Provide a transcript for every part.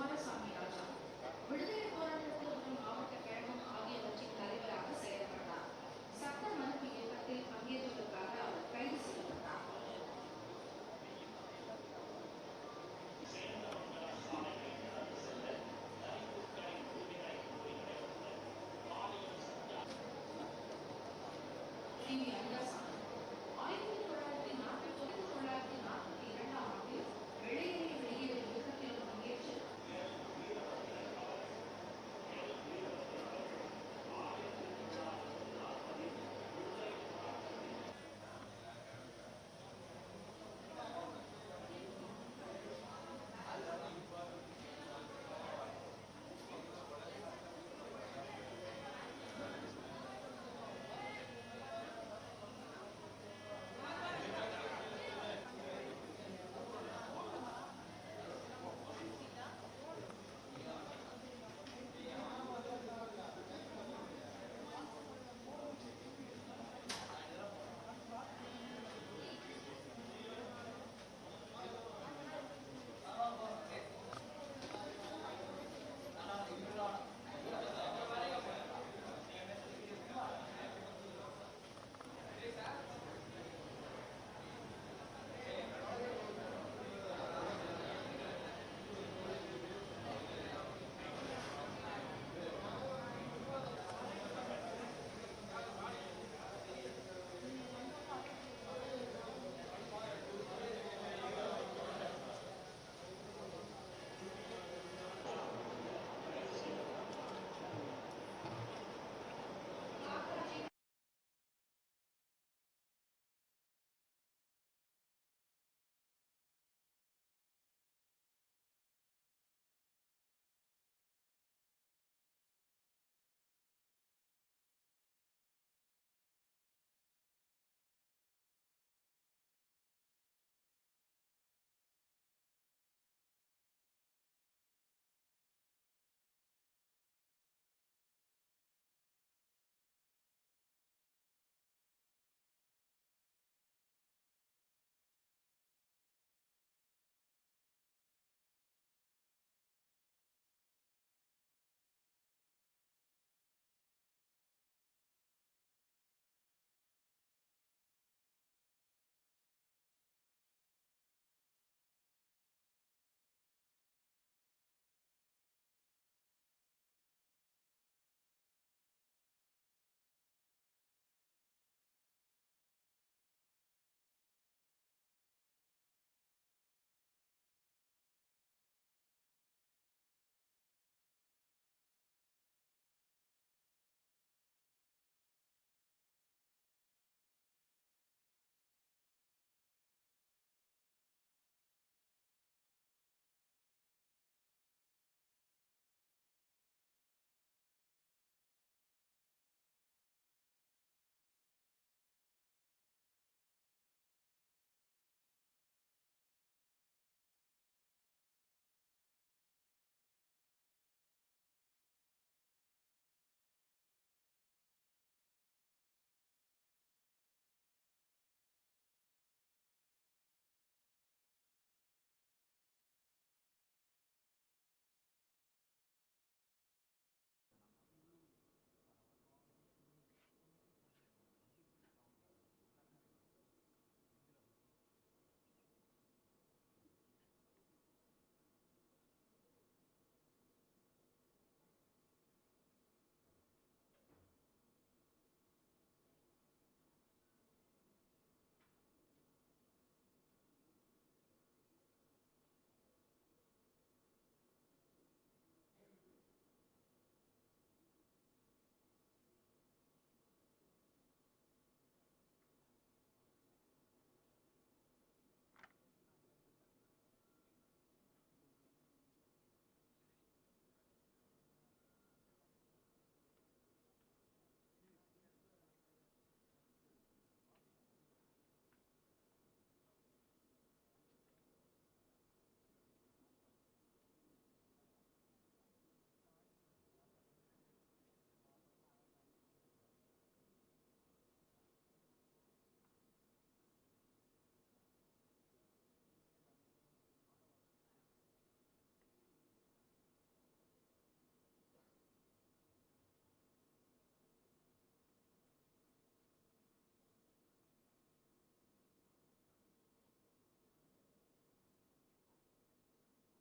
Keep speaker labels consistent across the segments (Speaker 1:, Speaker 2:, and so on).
Speaker 1: குமாரசாமி ராஜா விடுதலை போராட்டத்தில் ஒரு மாவட்ட கழகம் ஆகியவற்றின் தலைவராக செயல்பட்டார். சட்ட மறுப்பு இயக்கத்தில் பங்கேற்றதற்காக அவர் கைது செய்யப்பட்டார். Adithanar 1942 ஆண்டில் வெள்ளையரை வெளியேறும் இயக்கத்தில் பங்கேற்று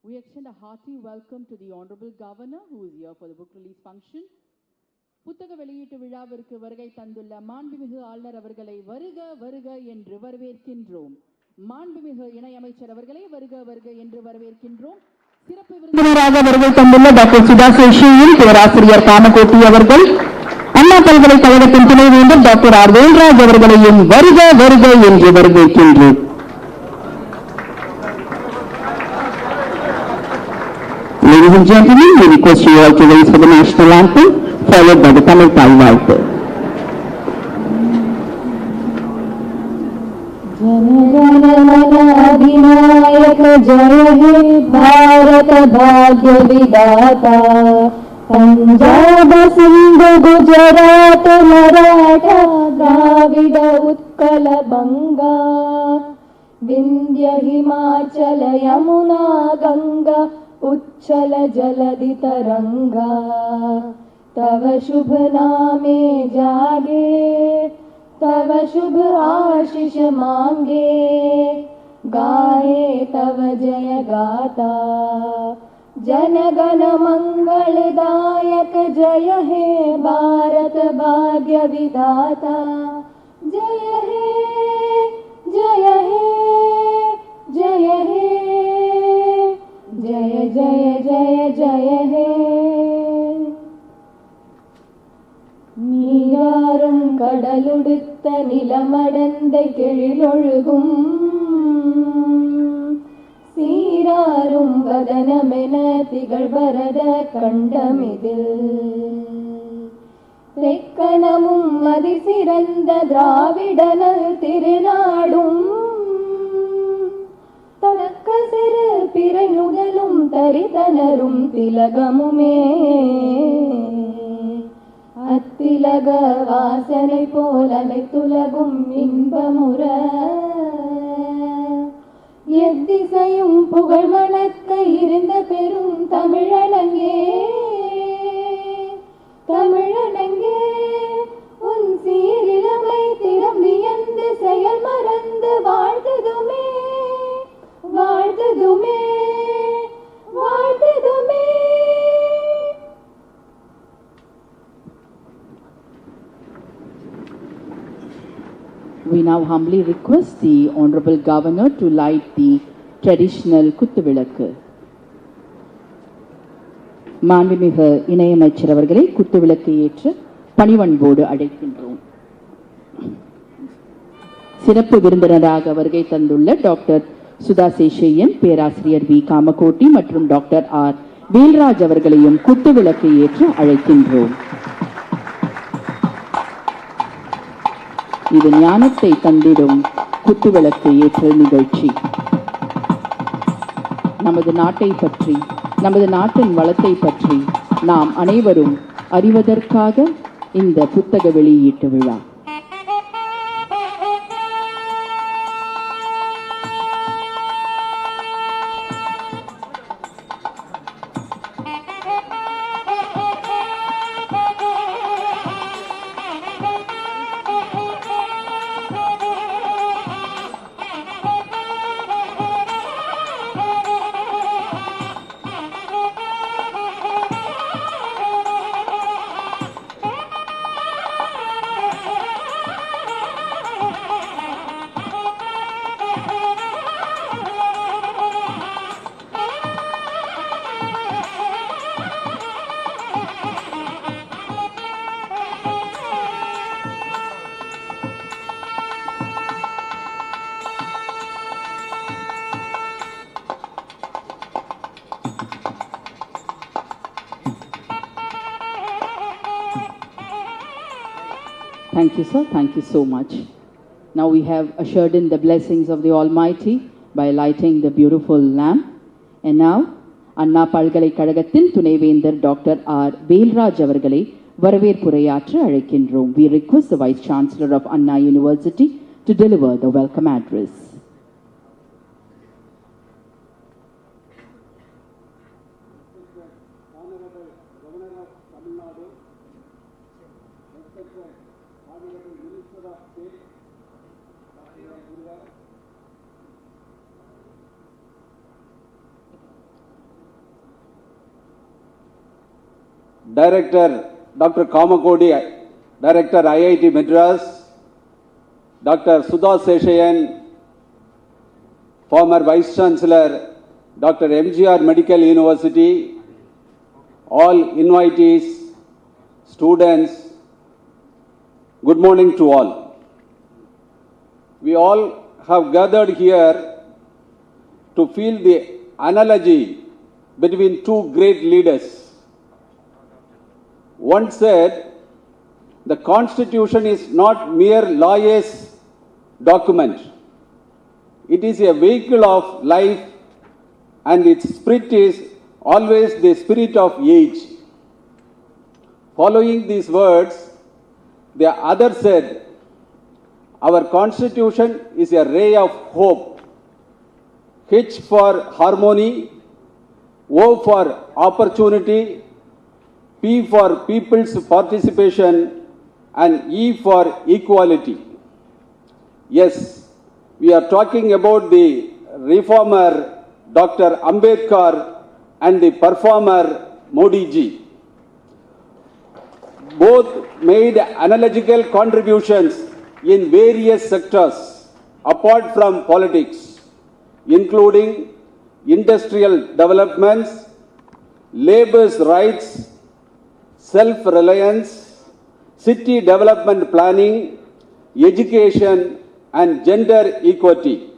Speaker 2: We extend a hearty welcome to the Honorable Governor who is here for the book release function. புத்தக வெளியீட்டு விழாவிற்கு வருகை தந்துள்ள மாண்புமிகு ஆளுநர் அவர்களை வருக வருக என்று வரவேற்கின்றோம். மாண்புமிகு இணையமைச்சர் அவர்களை வருக வருக என்று வரவேற்கின்றோம். சிறப்பு விருந்தினராக வருகை தந்துள்ள டாக்டர் சுதா சேஷியின் பேராசிரியர் காமகோட்டி அவர்கள், அண்ணா பல்கலைக்கழகத்தின் துணைவேந்தர் டாக்டர் ஆர் வேல்ராஜ் அவர்களையும் வருக வருக என்று வரவேற்கின்றோம். Ladies and gentlemen, we request you all to raise for the national anthem, followed by the Tamil Talvaithu.
Speaker 3: अधिनायक जय हे भारत भाग्य विधाता, पंजाब सिंध गुजरात मराठा द्राविड उत्कल बंगा, विंध्य हिमाचल यमुना गंगा उच्छल जलधि तरंगा, तव शुभ नामे जागे तव शुभ आशीष मांगे, गाए तव जय गाता, जन गण मंगलदायक जय हे भारत भाग्य विधाता, जय हे जय हे जय हे जय जय जय जय हे. நீராறும் கடலுடுத்த நிலமடந்த கெழிலொழுகும், சீராறும் வதனமென திகழ்பரத கண்டமிதில், தெக்கணமும் அதிசிறந்த திராவிடனல் திருநாடும், தக்க சிறு பிறை நுதலும் தரிதனரும் திலகமுமே, அத்திலக வாசனை போல அனைத்துலகும் இன்பமுற, எத்திசையும் புகழ் மணக்க இருந்த பெரும் தமிழனங்கே, தமிழனங்கே உன் சீரிழமை திறம் வியந்து செயல் மறந்து வாழ்ந்ததுமே வாழ்ந்ததுமே வாழ்ந்ததுமே.
Speaker 2: We now humbly request the Honorable Governor to light the traditional குத்துவிளக்கு. மாண்புமிகு இணையமைச்சர் அவர்களை குத்துவிளக்கு ஏற்று பணிவன்போடு அழைக்கின்றோம். சிறப்பு விருந்தினராக வருகை தந்துள்ள டாக்டர் சுதா சேஷையன், பேராசிரியர் வி காமகோட்டி மற்றும் டாக்டர் ஆர் வேல்ராஜ் அவர்களையும் குத்துவிளக்கு ஏற்று அழைக்கின்றோம். இது ஞானத்தை தந்திடும் குத்துவிளக்கு ஏற்றல் நிகழ்ச்சி. நமது நாட்டை பற்றி, நமது நாட்டின் வளத்தை பற்றி நாம் அனைவரும் அறிவதற்காக இந்த புத்தக வெளியீட்டு விழா. Thank you, sir. Thank you so much. Now we have ushered in the blessings of the Almighty by lighting the beautiful lamp. And now, அண்ணா பல்கலைக்கழகத்தின் துணைவேந்தர் டாக்டர் ஆர் வேல்ராஜ் அவர்களை வரவேற்புரையாற்ற அழைக்கின்றோம். We request the Vice Chancellor of Anna University to deliver the welcome address.
Speaker 4: Director Dr. Kamakodi, Director IIT Madras, Dr. Sudha Seshayan, former Vice Chancellor, Dr. MGR Medical University, all invitees, students, good morning to all. We all have gathered here to feel the analogy between two great leaders. One said, the Constitution is not mere lawyer's document. It is a vehicle of life, and its spirit is always the spirit of age. Following these words, the other said, our Constitution is a ray of hope. H for harmony, O for opportunity, P for people's participation, and E for equality. Yes, we are talking about the reformer Dr. Ambedkar and the performer Modi ji. Both made analogical contributions in various sectors apart from politics, including industrial developments, labor's rights, self-reliance, city development planning, education, and gender equity.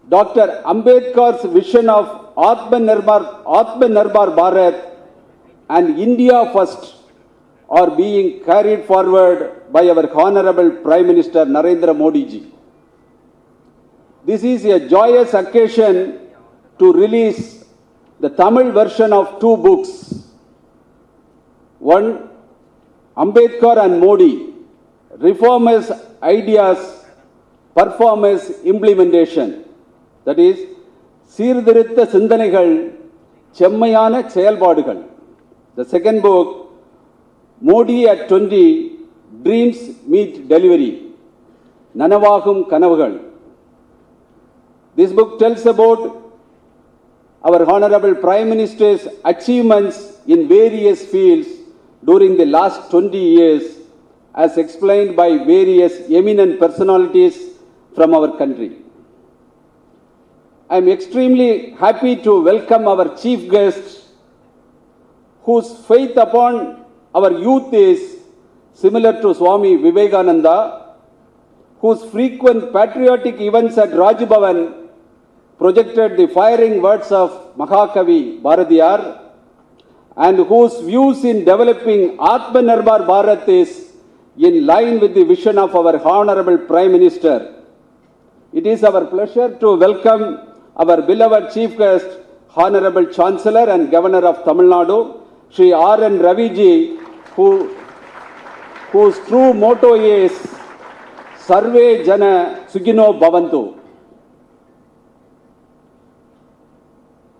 Speaker 4: Dr. Ambedkar's vision of Atmanirbhar Bharat and India First are being carried forward by our Honorable Prime Minister Narendra Modi ji. This is a joyous occasion to release the Tamil version of two books. One, Ambedkar and Modi, Reformers' Ideas, Performers' Implementation. That is, சீர்திருத்த சிந்தனைகள் செம்மையான செயல்பாடுகள். The second book, Modi at 20, Dreams Meet Delivery, நனவாகும் கனவுகள். This book tells about our Honorable Prime Minister's achievements in various fields during the last 20 years, as explained by various eminent personalities from our country. I am extremely happy to welcome our chief guest, whose faith upon our youth is similar to Swami Vivekananda, whose frequent patriotic events at Raj Bhavan projected the firing words of Mahakavi Bharatiyar, and whose views in developing Atmanirbhar Bharat is in line with the vision of our Honorable Prime Minister. It is our pleasure to welcome our beloved chief guest, Honorable Chancellor and Governor of Tamil Nadu, Shri R.N. Ravi ji, whose true motto is Sarve Jana Sugino Bhavantu.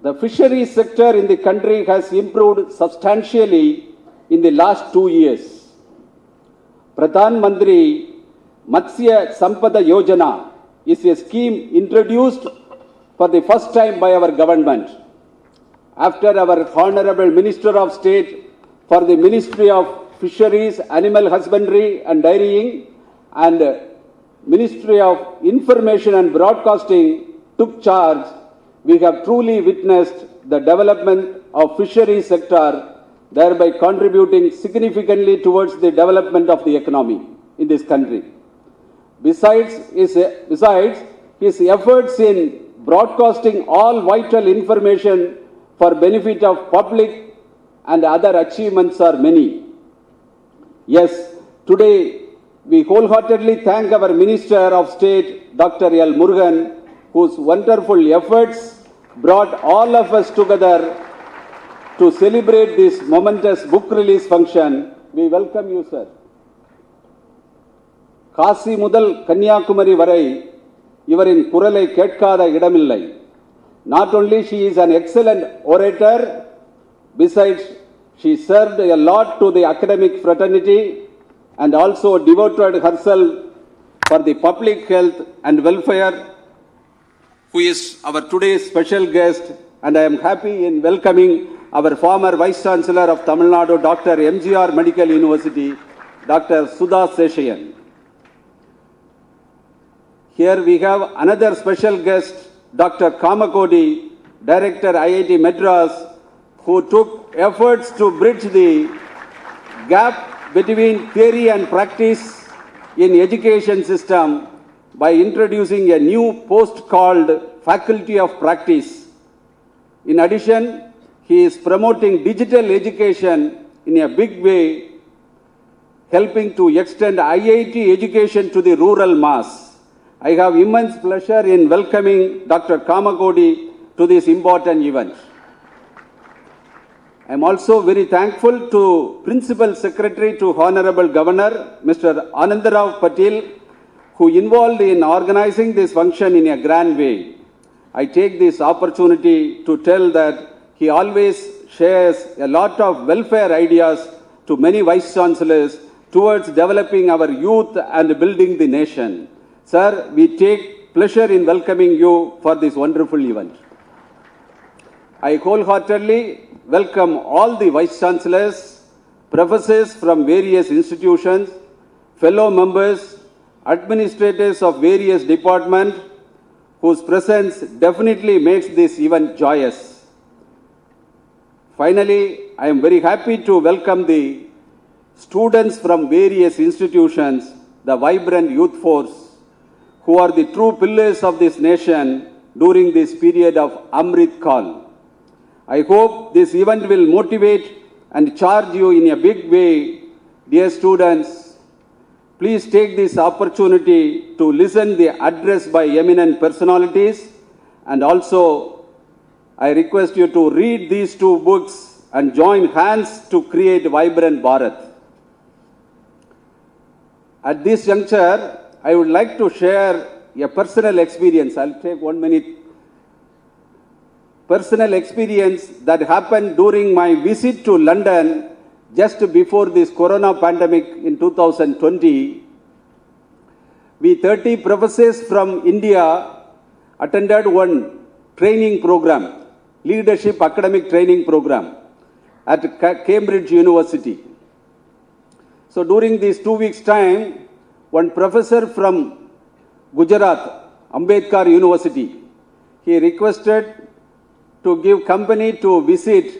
Speaker 4: The fisheries sector in the country has improved substantially in the last 2 years. Pradhan Mantri Matsya Sampada Yojana is a scheme introduced for the first time by our government. After our Honorable Minister of State for the Ministry of Fisheries, Animal Husbandry and Dairying and Ministry of Information and Broadcasting took charge, we have truly witnessed the development of fisheries sector, thereby contributing significantly towards the development of the economy in this country. Besides his efforts in broadcasting all vital information for benefit of public and other achievements are many. Yes, today we wholeheartedly thank our Minister of State, Dr. L. Murugan, whose wonderful efforts brought all of us together to celebrate this momentous book release function. We welcome you, sir. Kashi முதல் கன்னியாகுமரி வரை இவரின் குரலை கேட்காத இடமில்லை. Not only she is an excellent orator, besides she served a lot to the academic fraternity and also devoted herself for the public health and welfare, who is our today's special guest, and I am happy in welcoming our former Vice Chancellor of Tamil Nadu, Dr. MGR Medical University, Dr. Sudha Seshayan. Here we have another special guest, Dr. Kamakodi, Director IIT Madras, who took efforts to bridge the gap between theory and practice in education system by introducing a new post called Faculty of Practice. In addition, he is promoting digital education in a big way, helping to extend IIT education to the rural mass. I have immense pleasure in welcoming Dr. Kamakodi to this important event. I am also very thankful to Principal Secretary to Honorable Governor, Mr. Anandarao Patil, who involved in organizing this function in a grand way. I take this opportunity to tell that he always shares a lot of welfare ideas to many Vice Chancellors towards developing our youth and building the nation. Sir, we take pleasure in welcoming you for this wonderful event. I wholeheartedly welcome all the Vice Chancellors, professors from various institutions, fellow members, administrators of various departments, whose presence definitely makes this event joyous. Finally, I am very happy to welcome the students from various institutions, the vibrant youth force, who are the true pillars of this nation during this period of Amrit Kal. I hope this event will motivate and charge you in a big way. Dear students, please take this opportunity to listen the address by eminent personalities, and also I request you to read these two books and join hands to create vibrant Bharat. At this juncture, I would like to share a personal experience. I'll take 1 minute. Personal experience that happened during my visit to London just before this corona pandemic in 2020. We 30 professors from India attended one training program, leadership academic training program at Cambridge University. So during these 2 weeks' time, one professor from Gujarat, Ambedkar University, he requested to give company to visit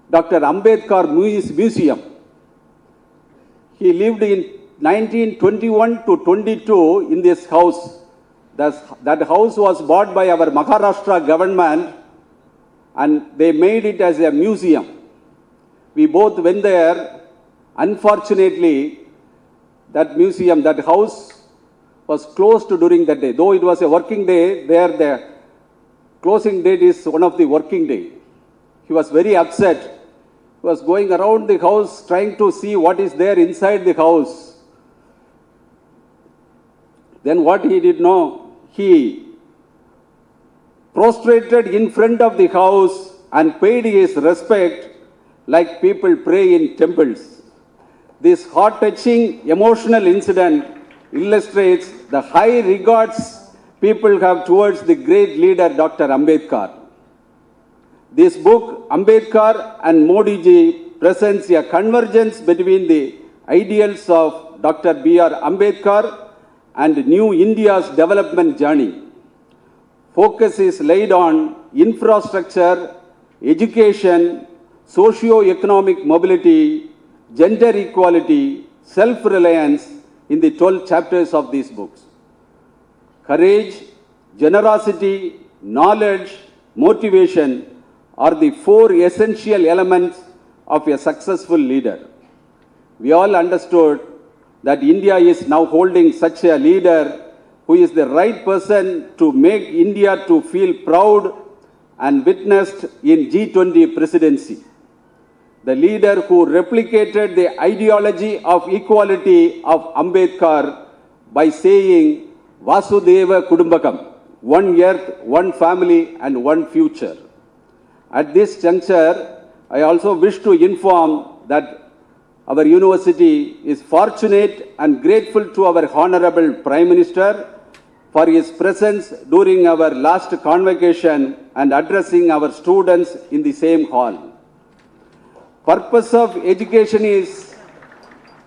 Speaker 4: Dr. Ambedkar Museum. He lived in 1921 to 22 in this house. That house was bought by our Maharashtra government and they made it as a museum. We both went there. Unfortunately, that museum, that house was closed during that day. Though it was a working day, there the closing date is one of the working day. He was very upset. He was going around the house trying to see what is there inside the house. Then what he did know, he prostrated in front of the house and paid his respect like people pray in temples. This heart-touching, emotional incident illustrates the high regards people have towards the great leader Dr. Ambedkar. This book, Ambedkar and Modi ji, presents a convergence between the ideals of Dr. B.R. Ambedkar and New India's development journey. Focus is laid on infrastructure, education, socio-economic mobility, gender equality, self-reliance in the 12 chapters of these books. Courage, generosity, knowledge, motivation are the 4 essential elements of a successful leader. We all understood that India is now holding such a leader who is the right person to make India to feel proud and witnessed in G20 presidency. The leader who replicated the ideology of equality of Ambedkar by saying Vasudeva Kudumbakam, one earth, one family and one future. At this juncture, I also wish to inform that our university is fortunate and grateful to our Honorable Prime Minister for his presence during our last convocation and addressing our students in the same hall. Purpose of education is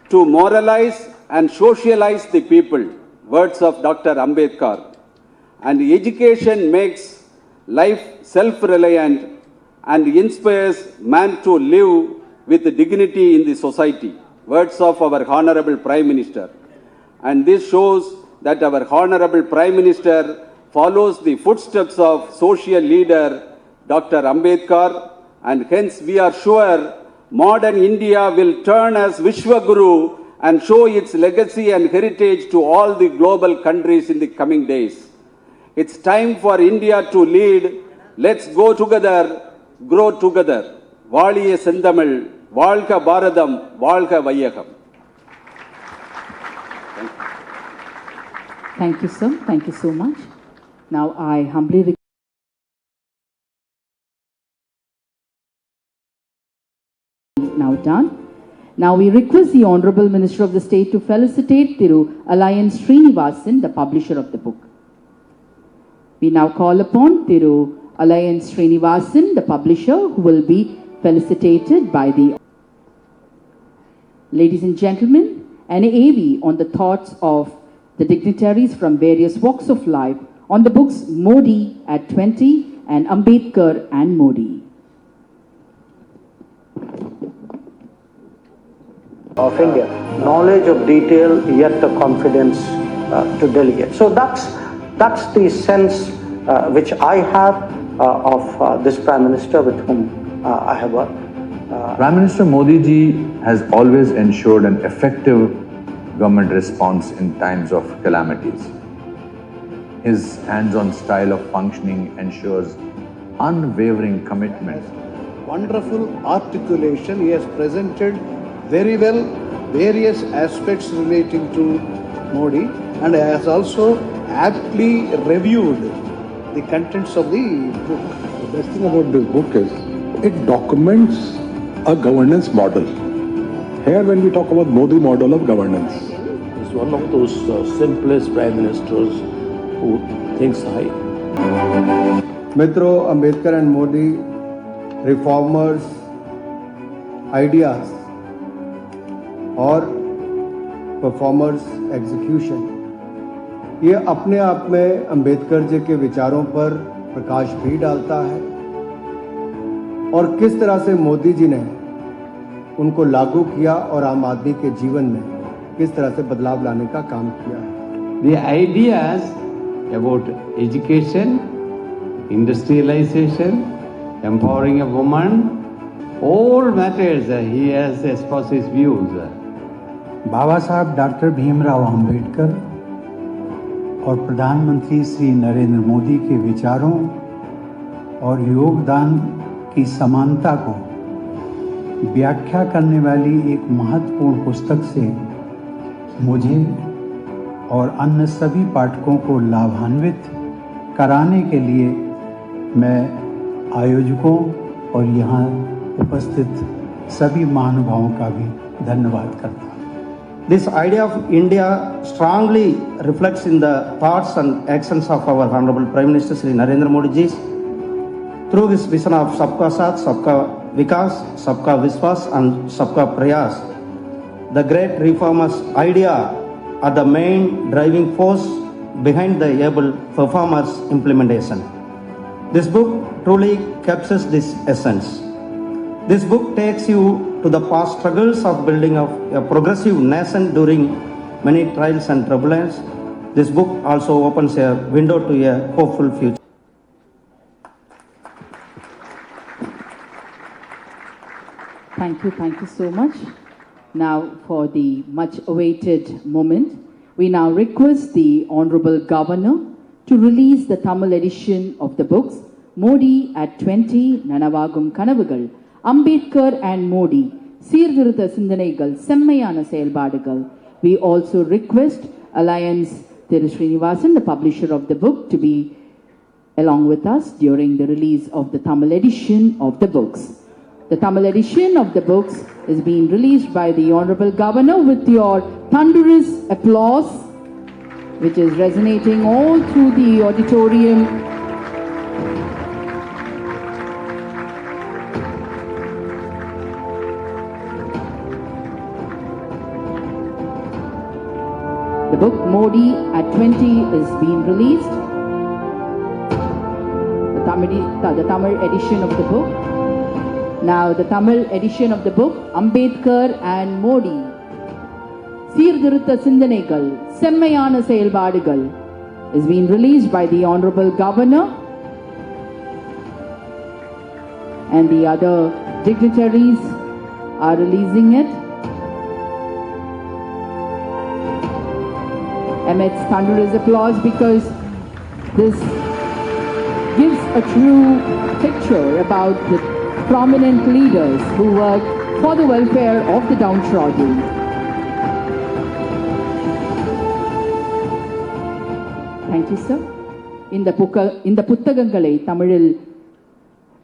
Speaker 4: to moralize and socialize the people. Words of Dr. Ambedkar. And education makes life self-reliant and inspires man to live with dignity in the society. Words of our Honorable Prime Minister. And this shows that our Honorable Prime Minister follows the footsteps of social leader Dr. Ambedkar, and hence we are sure modern India will turn as Vishwaguru and show its legacy and heritage to all the global countries in the coming days. It's time for India to lead. Let's go together, grow together. Valiye Sendamil, Valka Bharadam, Valka Vaiyagam.
Speaker 2: Thank you, sir. Thank you so much. Now I humbly request now done. Now we request the Honorable Minister of the State to felicitate Thiru Alliance Srinivasan, the publisher of the book. We now call upon Thiru Alliance Srinivasan, the publisher, who will be felicitated by the... Ladies and gentlemen, an AV on the thoughts of the dignitaries from various walks of life on the books Modi at 20 and Ambedkar and Modi.
Speaker 5: Of India, knowledge of detail, yet the confidence to delegate. So that's the sense which I have of this Prime Minister with whom I have worked.
Speaker 6: Prime Minister Modi ji has always ensured an effective government response in times of calamities. His hands-on style of functioning ensures unwavering commitment.
Speaker 7: Wonderful articulation. He has presented very well various aspects relating to Modi, and has also aptly reviewed the contents of the book.
Speaker 8: The best thing about this book is it documents a governance model. Here when we talk about Modi model of governance.
Speaker 9: He's one of those simplest prime ministers who thinks high.
Speaker 10: Mitro, Ambedkar and Modi, reformers, ideas और performers execution, ये अपने आप में अंबेडकर जी के विचारों पर प्रकाश भी डालता है और किस तरह से मोदी जी ने उनको लागू किया और आम आदमी के जीवन में किस तरह से बदलाव लाने का काम किया है.
Speaker 11: The ideas about education, industrialization, empowering a woman, all matters he has expressed his views.
Speaker 12: बाबा साहब डॉक्टर भीमराव अंबेडकर और प्रधानमंत्री श्री नरेंद्र मोदी के विचारों और योगदान की समानता को व्याख्या करने वाली एक महत्वपूर्ण पुस्तक से मुझे और अन्य सभी पाठकों को लाभान्वित कराने के लिए मैं आयोजकों और यहाँ उपस्थित सभी महानुभावों का भी धन्यवाद करता हूँ.
Speaker 5: This idea of India strongly reflects in the thoughts and actions of our Honorable Prime Minister Shri Narendra Modi ji through his vision of Sabka Saath, Sabka Vikas, Sabka Vishwas and Sabka Prayas. The great reformers' idea are the main driving force behind the able performers' implementation. This book truly captures this essence. This book takes you to the past struggles of building a progressive nation during many trials and tribulations. This book also opens a window to a hopeful future.
Speaker 2: Thank you so much. Now for the much awaited moment, we now request the Honorable Governor to release the Tamil edition of the books Modi at 20, Nanavagum Kanavugal, Ambedkar and Modi, Seerthirutha Sindhanaigal, Semmayana செயல்பாடுகள். We also request Alliance Thiru Srinivasan, the publisher of the book, to be along with us during the release of the Tamil edition of the books. The Tamil edition of the books is being released by the Honorable Governor with your thunderous applause, which is resonating all through the auditorium. The book Modi at 20 is being released. The Tamil edition of the book. Now the Tamil edition of the book Ambedkar and Modi. சீர்திருத்த சிந்தனைகள் செம்மையான செயல்பாடுகள் is being released by the Honorable Governor and the other dignitaries are releasing it. Amidst thunderous applause because this gives a true picture about the prominent leaders who work for the welfare of the downtrodden. Thank you, sir. இந்த புத்தகங்களை தமிழில்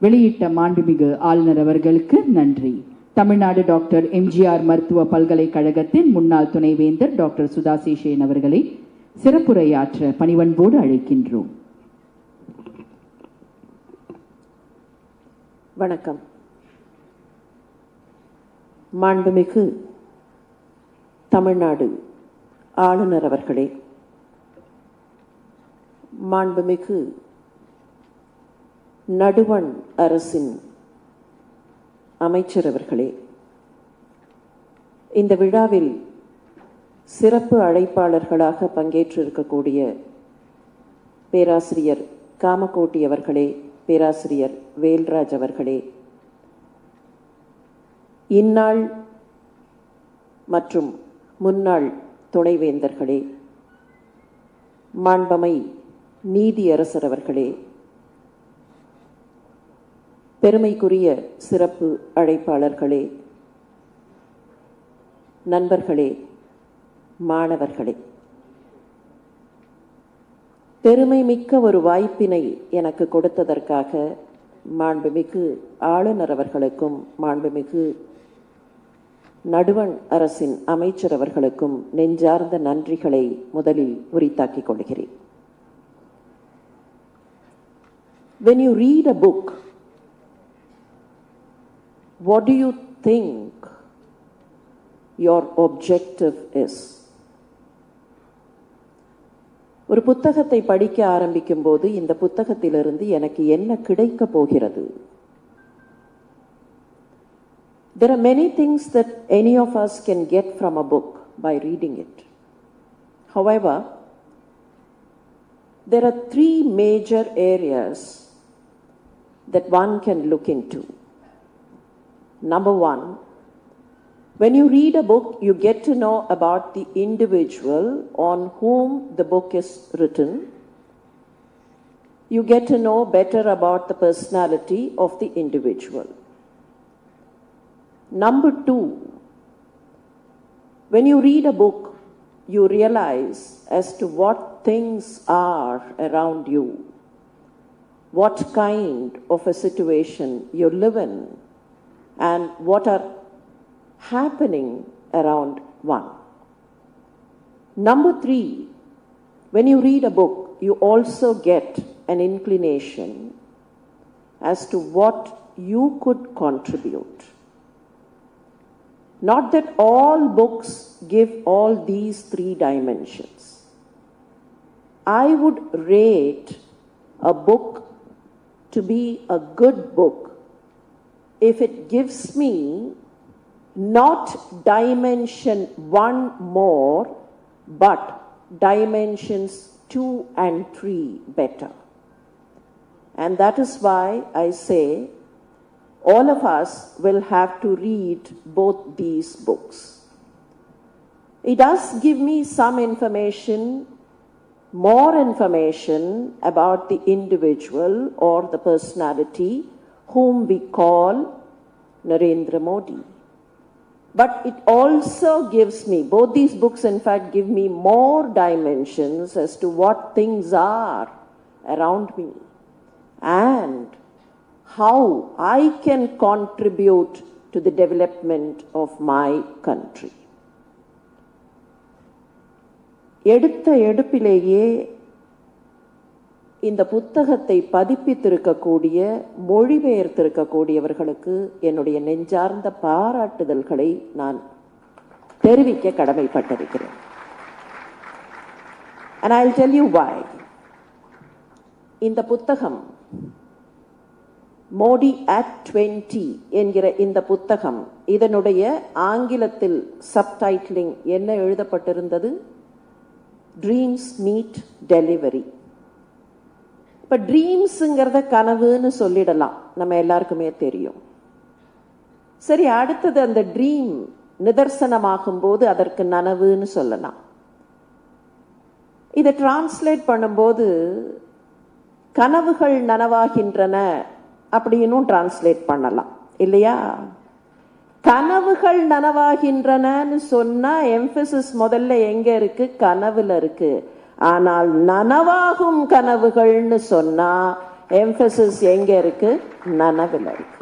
Speaker 2: வெளியிட்ட மாண்புமிகு ஆளுநர் அவர்களுக்கு நன்றி. Tamil Nadu doctor MGR மருத்துவ பல்கலைக்கழகத்தின் முன்னாள் துணைவேந்தர் டாக்டர் சுதா சேஷன் அவர்களை சிறப்புரையாற்ற பணிவன்போடு அழைக்கின்றோம்.
Speaker 13: வணக்கம். மாண்புமிகு தமிழ்நாடு ஆளுநர் அவர்களே, மாண்புமிகு நடுவண் அரசின் அமைச்சர் அவர்களே, இந்த விழாவில் சிறப்பு அழைப்பாளர்களாக பங்கேற்றிருக்கக்கூடிய பேராசிரியர் காமகோட்டி அவர்களே, பேராசிரியர் வேல்ராஜ் அவர்களே, இந்நாள் மற்றும் முன்னாள் துணைவேந்தர்களே, மாண்பமை நீதியரசர் அவர்களே, பெருமைக்குரிய சிறப்பு அழைப்பாளர்களே, நண்பர்களே, மாணவர்களே, பெருமை மிக்க ஒரு வாய்ப்பினை எனக்கு கொடுத்ததற்காக மாண்புமிகு ஆளுநர் அவர்களுக்கும் மாண்புமிகு நடுவண் அரசின் அமைச்சர் அவர்களுக்கும் நெஞ்சார்ந்த நன்றிகளை முதலில் உரித்தாக்கிக் கொள்கிறேன். When you read a book, what do you think your objective is? ஒரு புத்தகத்தை படிக்க ஆரம்பிக்கும் போது இந்த புத்தகத்திலிருந்து எனக்கு என்ன கிடைக்க போகிறது? There are many things that any of us can get from a book by reading it. However, there are three major areas that one can look into. Number one, when you read a book, you get to know about the individual on whom the book is written. You get to know better about the personality of the individual. Number two, when you read a book, you realize as to what things are around you, what kind of a situation you live in, and what are happening around one. Number three, when you read a book, you also get an inclination as to what you could contribute. Not that all books give all these three dimensions. I would rate a book to be a good book if it gives me not dimension one more, but dimensions 2 and 3 better. And that is why I say all of us will have to read both these books. It does give me some information, more information about the individual or the personality whom we call Narendra Modi. But it also gives me, both these books in fact give me more dimensions as to what things are around me and how I can contribute to the development of my country. எடுத்த எடுப்பிலேயே இந்த புத்தகத்தை பதிப்பித்திருக்கக்கூடிய மொழிபெயர்த்திருக்கக்கூடியவர்களுக்கு என்னுடைய நெஞ்சார்ந்த பாராட்டுதல்களை நான் தெரிவிக்க கடமைப்பட்டிருக்கிறேன். And I'll tell you why. இந்த புத்தகம் மோடி at 20 என்கிற இந்த புத்தகம், இதனுடைய ஆங்கிலத்தில் சப்டைட்டிலிங் என்ன எழுதப்பட்டிருந்தது? Dreams meet delivery. இப்ப ட்ரீம்ஸுங்கிறத கனவுன்னு சொல்லிடலாம், நம்ம எல்லாருக்குமே தெரியும். சரி, அடுத்தது அந்த ட்ரீம் நிதர்சனமாகும் போது அதற்கு நனவுன்னு சொல்லலாம். இதை டிரான்ஸ்லேட் பண்ணும்போது கனவுகள் நனவாகின்றன அப்படின்னும் டிரான்ஸ்லேட் பண்ணலாம் இல்லையா? கனவுகள் நனவாகின்றனன்னு சொன்னா எம்பசிஸ் முதல்ல எங்க இருக்கு? கனவுல இருக்கு. ஆனால் நனவாகும் கனவுகள்னு சொன்னா எம்பசிஸ் எங்க இருக்கு? நனவுல இருக்கு.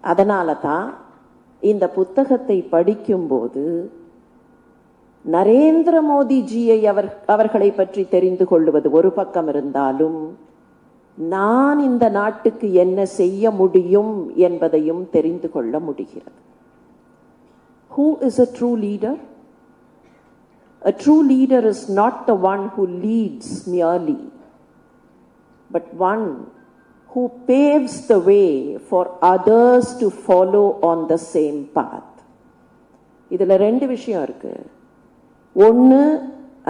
Speaker 13: அதனால தான் இந்த புத்தகத்தை படிக்கும்போது நரேந்திர மோடிஜியை அவர்களை பற்றி தெரிந்து கொள்வது ஒரு பக்கம் இருந்தாலும், நான் இந்த நாட்டுக்கு என்ன செய்ய முடியும் என்பதையும் தெரிந்து கொள்ள முடிகிறது. Who is a true leader? A true leader is not the one who leads merely, but one who paves the way for others to follow on the same path. இதுல ரெண்டு விஷயம் இருக்கு. ஒன்று,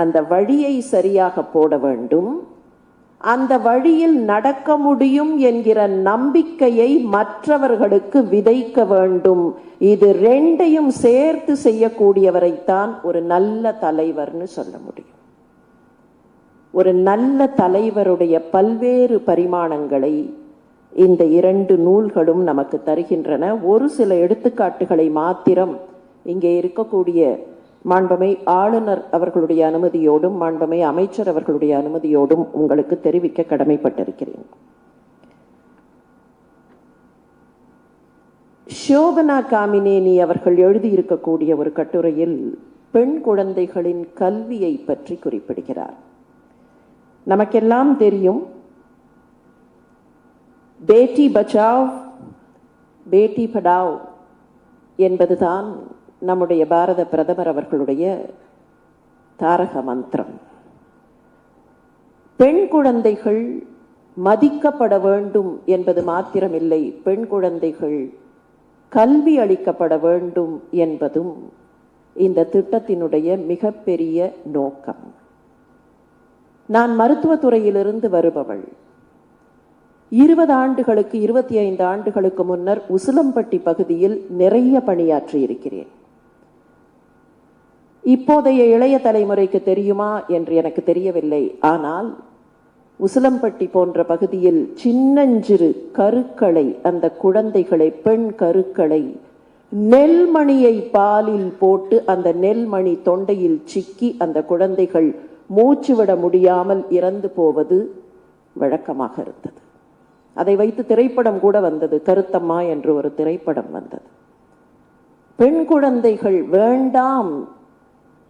Speaker 13: அந்த வழியை சரியாக போட வேண்டும். அந்த வழியில் நடக்க முடியும் என்கிற நம்பிக்கையை மற்றவர்களுக்கு விதைக்க வேண்டும். இது ரெண்டையும் சேர்த்து செய்யக்கூடியவரைத்தான் ஒரு நல்ல தலைவர்னு சொல்ல முடியும். ஒரு நல்ல தலைவருடைய பல்வேறு பரிமாணங்களை இந்த இரண்டு நூல்களும் நமக்கு தருகின்றன. ஒரு சில எடுத்துக்காட்டுகளை மாத்திரம் இங்கே இருக்கக்கூடிய மாண்புமை ஆளுநர் அவர்களுடைய அனுமதியோடும் மாண்புமை அமைச்சர் அவர்களுடைய அனுமதியோடும் உங்களுக்கு தெரிவிக்க கடமைப்பட்டிருக்கிறேன். ஷோபனா காமினேனி அவர்கள் எழுதியிருக்கக்கூடிய ஒரு கட்டுரையில் பெண் குழந்தைகளின் கல்வியை பற்றி குறிப்பிடுகிறார். நமக்கெல்லாம் தெரியும், பேட்டி பச்சாவ் பேட்டி படாவ் என்பதுதான் நம்முடைய பாரத பிரதமர் அவர்களுடைய தாரக மந்திரம். பெண் குழந்தைகள் மதிக்கப்பட வேண்டும் என்பது மாத்திரமில்லை, பெண் குழந்தைகள் கல்வி அளிக்கப்பட வேண்டும் என்பதும் இந்த திட்டத்தினுடைய மிகப்பெரிய நோக்கம். நான் மருத்துவத்துறையிலிருந்து வருபவள். 20 ஆண்டுகளுக்கு 25 ஆண்டுகளுக்கு முன்னர் உசிலம்பட்டி பகுதியில் நிறைய பணியாற்றி இருக்கிறேன். இப்போதைய இளைய தலைமுறைக்கு தெரியுமா என்று எனக்கு தெரியவில்லை. ஆனால் உசிலம்பட்டி போன்ற பகுதியில் சின்னஞ்சிறு கருக்களை, அந்த குழந்தைகளை, பெண் கருக்களை நெல்மணியை பாலில் போட்டு அந்த நெல்மணி தொண்டையில் சிக்கி அந்த குழந்தைகள் மூச்சு விட முடியாமல் இறந்து போவது வழக்கமாக இருந்தது. அதை வைத்து திரைப்படம் கூட வந்தது, கருத்தம்மா என்று ஒரு திரைப்படம் வந்தது. பெண் குழந்தைகள் வேண்டாம்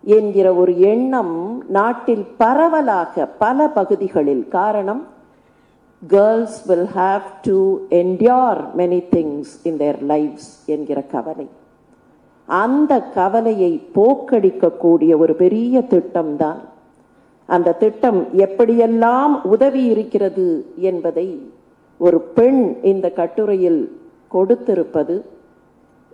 Speaker 13: என்கிற ஒரு எண்ணம் நாட்டில் பரவலாக பல பகுதிகளில். காரணம், girls will have to endure many things in their lives என்கிற கவலை. அந்த கவலையை போக்கடிக்கக்கூடிய ஒரு பெரிய திட்டம்தான். அந்த திட்டம் எப்படியெல்லாம் உதவி இருக்கிறது என்பதை ஒரு பெண் இந்த கட்டுரையில் கொடுத்திருப்பது,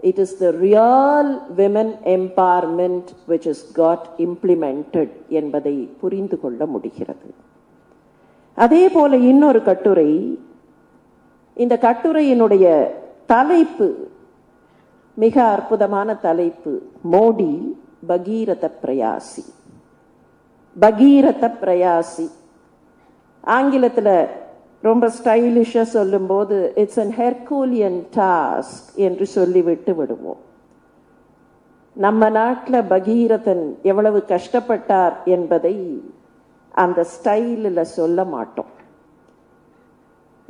Speaker 13: it is the real women empowerment which is got implemented என்பதை புரிந்து கொள்ள முடிகிறது. அதே போல இன்னொரு கட்டுரை, இந்த கட்டுரையினுடைய தலைப்பு மிக அற்புதமான தலைப்பு, மோடி பகீரத பிரயாசி. பகீரத பிரயாசி ஆங்கிலத்தில் ரொம்ப ஸ்டைலிஷா சொல்லும் போது இட்ஸ் அன் ஹெர்கூலியன் டாஸ்க் என்று சொல்லிவிட்டு விடுவோம். நம்ம நாட்டில் பகீரதன் எவ்வளவு கஷ்டப்பட்டார் என்பதை அந்த ஸ்டைலில் சொல்ல மாட்டோம்.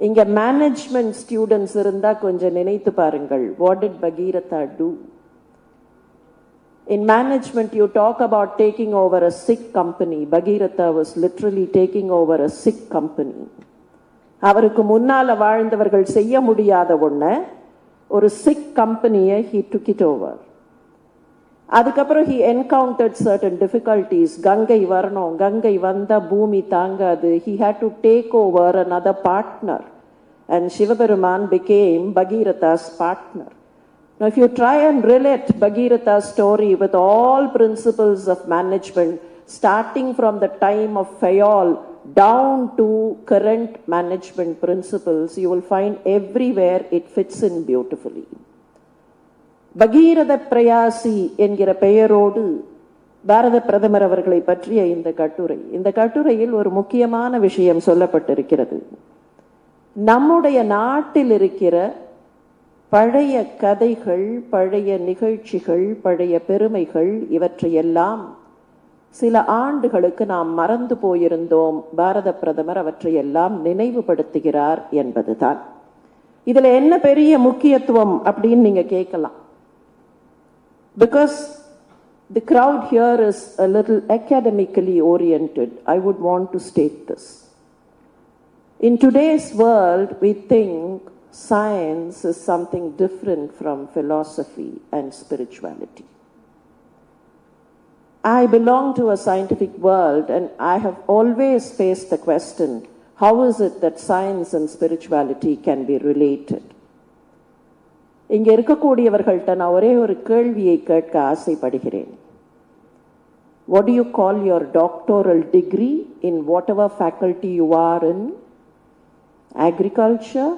Speaker 13: இங்க மேனேஜ்மெண்ட் ஸ்டூடெண்ட்ஸ் இருந்தா கொஞ்சம் நினைத்து பாருங்கள், what did Bhagiratha do? In management, you talk about taking over a sick company. Bhagirath was literally taking over a sick company. அவருக்கு முன்னால வாழ்ந்தவர்கள் செய்ய முடியாத ஒண்ண ஒரு sick company he took it over. அதுக்கப்புறம் he encountered certain difficulties. Ganga வரணும், கங்கை வந்தா பூமி தாங்காது. He had to take over another partner, and Shivaperuman became Bhagiratha's partner. Now if you try and relate Bhagiratha's story with all principles of management, starting from the time of Fayol down to current management principles, you will find everywhere it fits in beautifully. பகீரத பிரயாசி என்கிற பெயரோடு பாரத பிரதமர் அவர்களை பற்றிய இந்த கட்டுரையில் ஒரு முக்கியமான விஷயம் சொல்லப்பட்டிருக்கிறது. நம்முடைய நாட்டில் இருக்கிற பழைய கதைகள், பழைய நிகழ்ச்சிகள், பழைய பெருமைகள் இவற்றையெல்லாம் சில ஆண்டுகளுக்கு நாம் மறந்து போயிருந்தோம். பாரத பிரதமர் அவற்றையெல்லாம் நினைவுபடுத்துகிறார் என்பதுதான். இதுல என்ன பெரிய முக்கியத்துவம் அப்படின்னு நீங்க கேட்கலாம். Because the crowd here is a little academically oriented, I would want to state this. In today's world, we think science is something different from philosophy and spirituality. I belong to a scientific world, and I have always faced the question, how is it that science and spirituality can be related? இங்க இருக்கக்கூடியவர்கள்ட்ட நான் ஒரே ஒரு கேள்வியை கேட்க ஆசைப்படுகிறேன். What do you call your doctoral degree in whatever faculty you are in? Agriculture,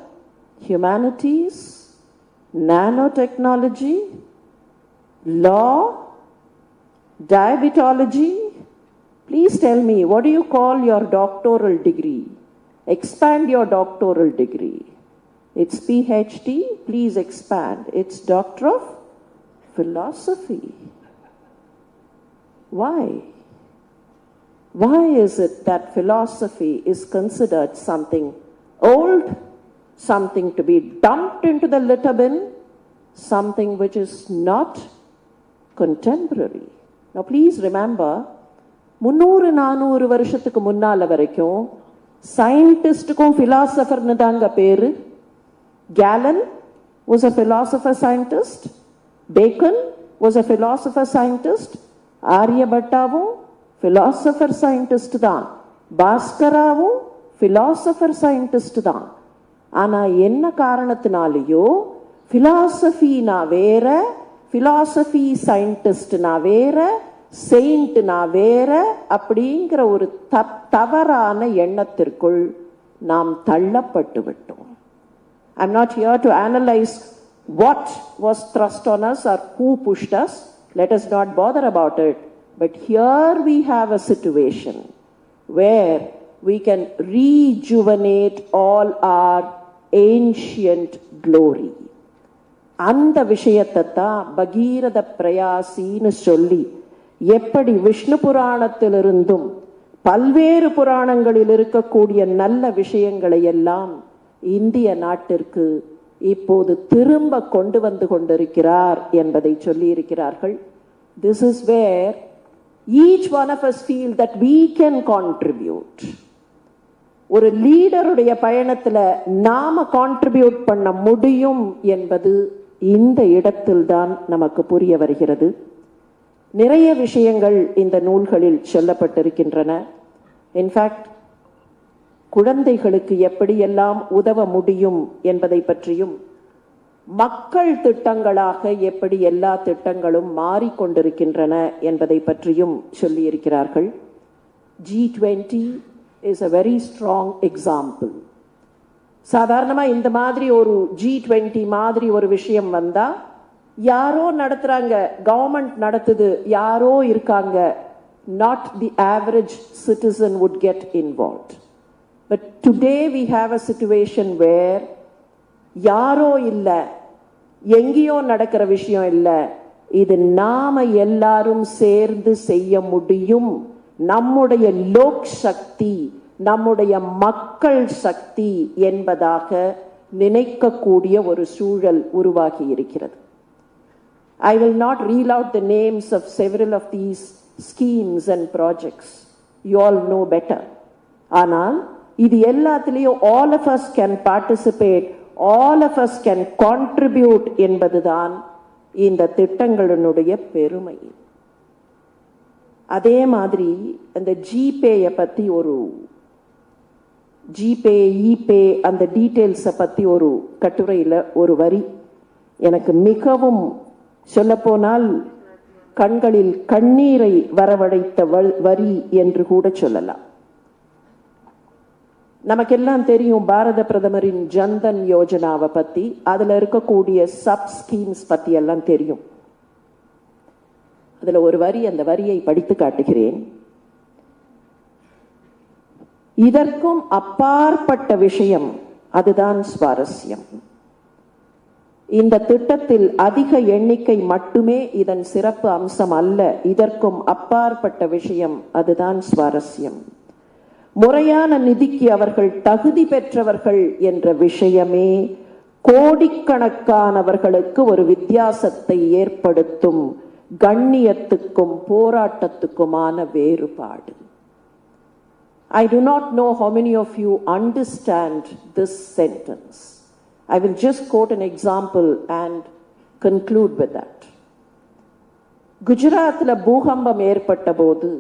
Speaker 13: humanities, nanotechnology, law, diabetology? Please tell me, what do you call your doctoral degree? Expand your doctoral degree. It's PhD, please expand. It's Doctor of Philosophy. Why? Why is it that philosophy is considered something old, something to be dumped into the litter bin, something which is not contemporary? Now please remember, 300-400 வருஷத்துக்கு முன்னால வரைக்கும் சயின்டிஸ்டுக்கும் பிலாசபர்னு தாங்க பேரு. Galen was a philosopher scientist. Bacon was a philosopher scientist. Aryabhattaவும் philosopher scientist தான். பாஸ்கராவும் philosopher scientist தான். ஆனா என்ன காரணத்தினாலேயோ philosophy-னா வேற, philosophy scientist-னா வேற, saint-னா வேற அப்படிங்கிற ஒரு தவறான எண்ணத்திற்குள் நாம் தள்ளப்பட்டு விட்டோம். I'm not here to analyze what was thrust on us or who pushed us. Let us not bother about it. But here we have a situation where we can rejuvenate all our ancient glory. அந்த விஷயத்தை தான் பகீரத பிரயாசின்னு சொல்லி எப்படி விஷ்ணு புராணத்திலிருந்தும் பல்வேறு புராணங்களில் இருக்கக்கூடிய நல்ல விஷயங்களை எல்லாம் இந்திய நாட்டிற்கு இப்போது திரும்ப கொண்டு வந்து கொண்டிருக்கிறார் என்பதை சொல்லி இருக்கிறார்கள். This is where each one of us feel that we can contribute. ஒரு லீடருடைய பயணத்துல நாம கான்ட்ரிபியூட் பண்ண முடியும் என்பது இந்த இடத்தில் தான் நமக்கு புரிய வருகிறது. நிறைய விஷயங்கள் இந்த நூல்களில் சொல்லப்பட்டிருக்கின்றன. இன்ஃபேக்ட் குழந்தைகளுக்கு எப்படியெல்லாம் உதவ முடியும் என்பதை பற்றியும், மக்கள் திட்டங்களாக எப்படி எல்லா திட்டங்களும் மாறிக்கொண்டிருக்கின்றன என்பதை பற்றியும் சொல்லியிருக்கிறார்கள். G20 is a very strong example. சாதாரணமா இந்த மாதிரி ஒரு G20 மாதிரி ஒரு விஷயம் வந்தா யாரோ நடத்துறாங்க, கவர்மெண்ட் நடத்துது, யாரோ இருக்காங்க, not the average citizen would get involved. But today we have a situation where யாரோ இல்ல, எங்கேயோ நடக்கிற விஷயம் இல்ல, இது நாம எல்லாரும் சேர்ந்து செய்ய முடியும். நம்முடைய லோக் சக்தி, நம்முடைய மக்கள் சக்தி என்பதாக நினைக்கக்கூடிய ஒரு சூழல் உருவாகி இருக்கிறது. I will not reel out the names of several of these schemes and projects. You all know better. ஆனால் இது எல்லாத்திலையும் all of us can participate, all of us can contribute என்பதுதான் இந்த திட்டங்களினுடைய பெருமை. அதே மாதிரி அந்த ஜிபேயை பற்றி ஜிபே இபே அந்த டீட்டெயில்ஸை பற்றி ஒரு கட்டுரையில் ஒரு வரி எனக்கு மிகவும் சொல்லப்போனால் கண்களில் கண்ணீரை வரவழைத்த வரி என்று கூட சொல்லலாம். நமக்கெல்லாம் தெரியும் பாரத பிரதமரின் ஜன்தன் யோஜனாவை பற்றி, அதில் இருக்கக்கூடிய சப் ஸ்கீம்ஸ் பற்றி எல்லாம் தெரியும். அதில் ஒரு வரி, அந்த வரியை படித்து காட்டுகிறேன். இதற்கும் அப்பாற்பட்ட விஷயம், அதுதான் சுவாரஸ்யம். இந்த திட்டத்தில் அதிக எண்ணிக்கை மட்டுமே இதன் சிறப்பு அம்சம் அல்ல, இதற்கும் அப்பாற்பட்ட விஷயம், அதுதான் சுவாரஸ்யம். முறையான நிதிக்கு அவர்கள் தகுதி பெற்றவர்கள் என்ற விஷயமே கோடிக்கணக்கானவர்களுக்கு ஒரு வித்தியாசத்தை ஏற்படுத்தும் கண்ணியத்துக்கும் போராட்டத்துக்குமான வேறுபாடு. I do not know how many of you understand this sentence. I will just quote an example and conclude with that. குஜராத்தில் பூகம்பம் ஏற்பட்ட போது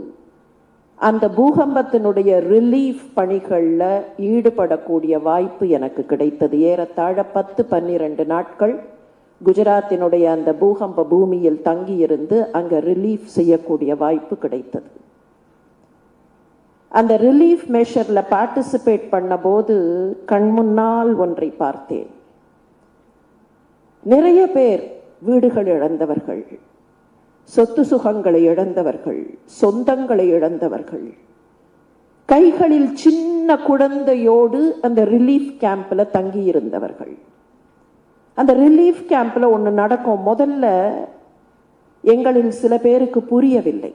Speaker 13: அந்த பூகம்பத்தினுடைய ரிலீஃப் பணிகளில் ஈடுபடக்கூடிய வாய்ப்பு எனக்கு கிடைத்தது. ஏறத்தாழ 10-12 நாட்கள் குஜராத்தினுடைய அந்த பூகம்ப பூமியில் தங்கியிருந்து அங்கே ரிலீஃப் செய்யக்கூடிய வாய்ப்பு கிடைத்தது. அந்த ரிலீஃப் மெஷரில் பார்ட்டிசிபேட் பண்ண போது கண்முன்னால் ஒன்றை பார்த்தேன். நிறைய பேர் வீடுகள் இழந்தவர்கள், சொத்து சுகங்களை இழந்தவர்கள், சொந்தங்களை இழந்தவர்கள், கைகளில் சின்ன குழந்தையோடு அந்த ரிலீஃப் கேம்ப்ல தங்கி இருந்தவர்கள். அந்த ரிலீஃப் கேம்ப்ல ஒன்று நடக்கும். முதல்ல எங்களில் சில பேருக்கு புரியவில்லை.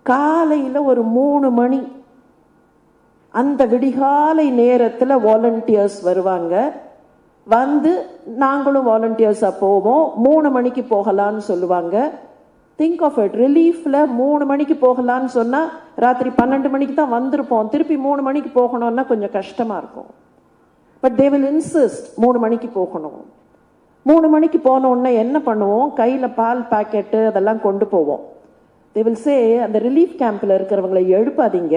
Speaker 13: காலையில் ஒரு 3 மணி அந்த விடிகாலை நேரத்தில் வாலண்டியர்ஸ் வருவாங்க. வந்து நாங்களும் வாலண்டியர்ஸாக போவோம். 3 மணிக்கு போகலான்னு சொல்லுவாங்க. திங்க் ஆஃப் இட், ரிலீஃபில் 3 மணிக்கு போகலான்னு சொன்னால் ராத்திரி 12 மணிக்கு தான் வந்திருப்போம். திருப்பி 3 மணிக்கு போகணும்னா கொஞ்சம் கஷ்டமாக இருக்கும். பட் தே வில் இன்சிஸ்ட் 3 மணிக்கு போகணும். 3 மணிக்கு போனோடனே என்ன பண்ணுவோம், கையில் பால் பாக்கெட்டு அதெல்லாம் கொண்டு போவோம். தே வில் சே, அந்த ரிலீஃப் கேம்பில் இருக்கிறவங்களை எழுப்பாதீங்க,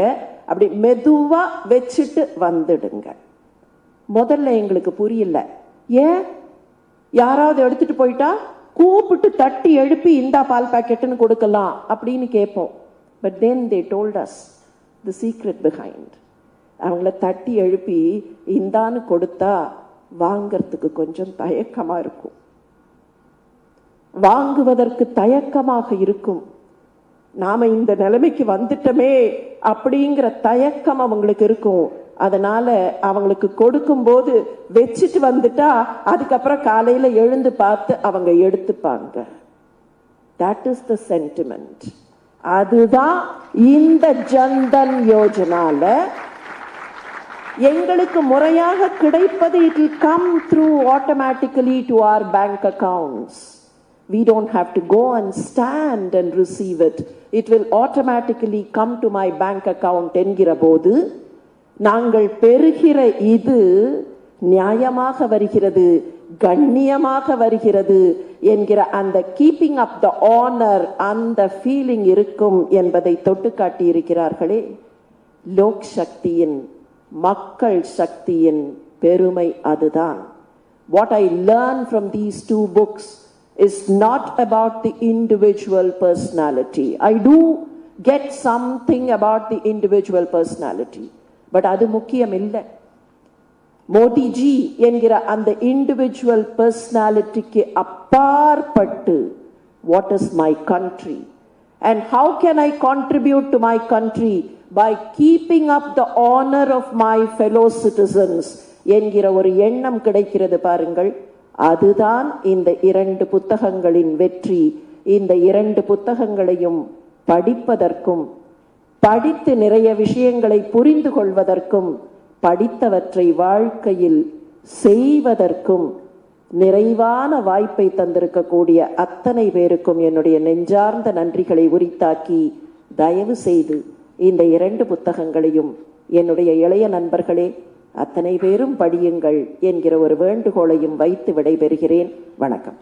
Speaker 13: அப்படி மெதுவாக வச்சுட்டு வந்துடுங்க. முதல்ல எங்களுக்கு புரியல. ஏன், யாராவது எடுத்துட்டு போயிட்டா கூப்பிட்டு தட்டி எழுப்பி இந்தா பால் பாக்கெட்டுன்னு கொடுக்கலாம் அப்படின்னு கேட்போம். But then they told as the secret behind. அவங்கள தட்டி எழுப்பி இந்தான்னு கொடுத்தா வாங்கிறதுக்கு கொஞ்சம் தயக்கமாக இருக்கும், வாங்குவதற்கு தயக்கமாக இருக்கும். நாம இந்த நிலைமைக்கு வந்துட்டோமே அப்படிங்கிற தயக்கம் அவங்களுக்கு இருக்கும். அதனால அவங்களுக்கு கொடுக்கும் போது வச்சுட்டு வந்துட்டா அதுக்கப்புறம் காலையில எழுந்து பார்த்து அவங்க எடுத்துப்பாங்க. That is the sentiment. அதுதான் இந்த ஜன்தன் யோஜனால எங்களுக்கு முறையாக கிடைப்பது. It will come through automatically to our bank accounts. We don't have to go and stand and receive it. It will automatically come to my bank account என்கிற போது நாங்கள் பெறுகிற இது நியாயமாக வருகிறது, கண்ணியமாக வருகிறது என்கிற அந்த கீப்பிங் அப் த ஆனர், அந்த ஃபீலிங் இருக்கும் என்பதை தொட்டு காட்டி இருக்கிறார்களே. லோக் சக்தியின், மக்கள் சக்தியின் பெருமை அதுதான். What I learn from these 2 books is not about the individual personality. I do get something about the individual personality, but அது முக்கியம் இல்லை. மோடிஜி என்கிற அந்த இண்டிவிஜுவல் பர்சனாலிட்டிக்கு அப்பாற்பட்டு what is my country and how can I contribute to my country by keeping up the honor of my fellow citizens என்கிற ஒரு எண்ணம் கிடைக்கிறது பாருங்கள். அதுதான் இந்த 2 புத்தகங்களின் வெற்றி. இந்த 2 புத்தகங்களையும் படிப்பதற்கும், படித்து நிறைய விஷயங்களை புரிந்து கொள்வதற்கும், படித்தவற்றை வாழ்க்கையில் செய்வதற்கும் நிறைவான வாய்ப்பை தந்திருக்கக்கூடிய அத்தனை பேருக்கும் என்னுடைய நெஞ்சார்ந்த நன்றிகளை உரித்தாக்கி, தயவு செய்து இந்த 2 புத்தகங்களையும் என்னுடைய இளைய நண்பர்களே அத்தனை பேரும் படியுங்கள் என்கிற ஒரு வேண்டுகோளையும் வைத்து விடைபெறுகிறேன். வணக்கம்.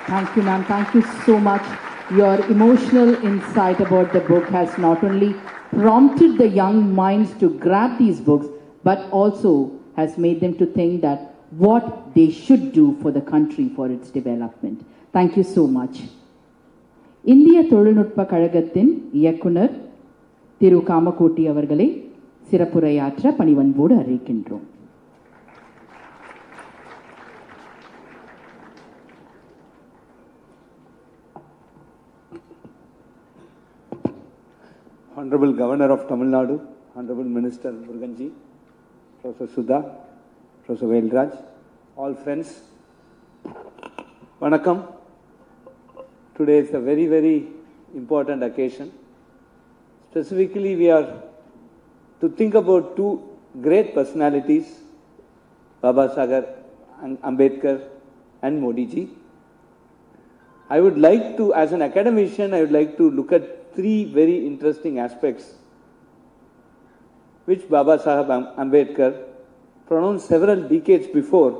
Speaker 2: Thank you, ma'am. Thank you so much. Your emotional insight about the book has not only prompted the young minds to grab these books, but also has made them to think that what they should do for the country for its development. Thank you so much. இந்திய தொழில்நுட்ப கழகத்தின் இயக்குனர் திரு காமகோட்டி அவர்களை சிறப்புரையாற்ற பணிவன்போடு அழைக்கின்றோம்.
Speaker 14: Honorable Governor of Tamil Nadu, Honorable Minister Muruganji, Professor Sudha, Professor Velraj, all friends, Vanakkam. Today is a very, very important occasion. Specifically, we are to think about two great personalities, Baba Saheb Ambedkar and Modi ji. I would like to, as an academician, I would like to look at three very interesting aspects which Baba Saheb Ambedkar pronounced several decades before,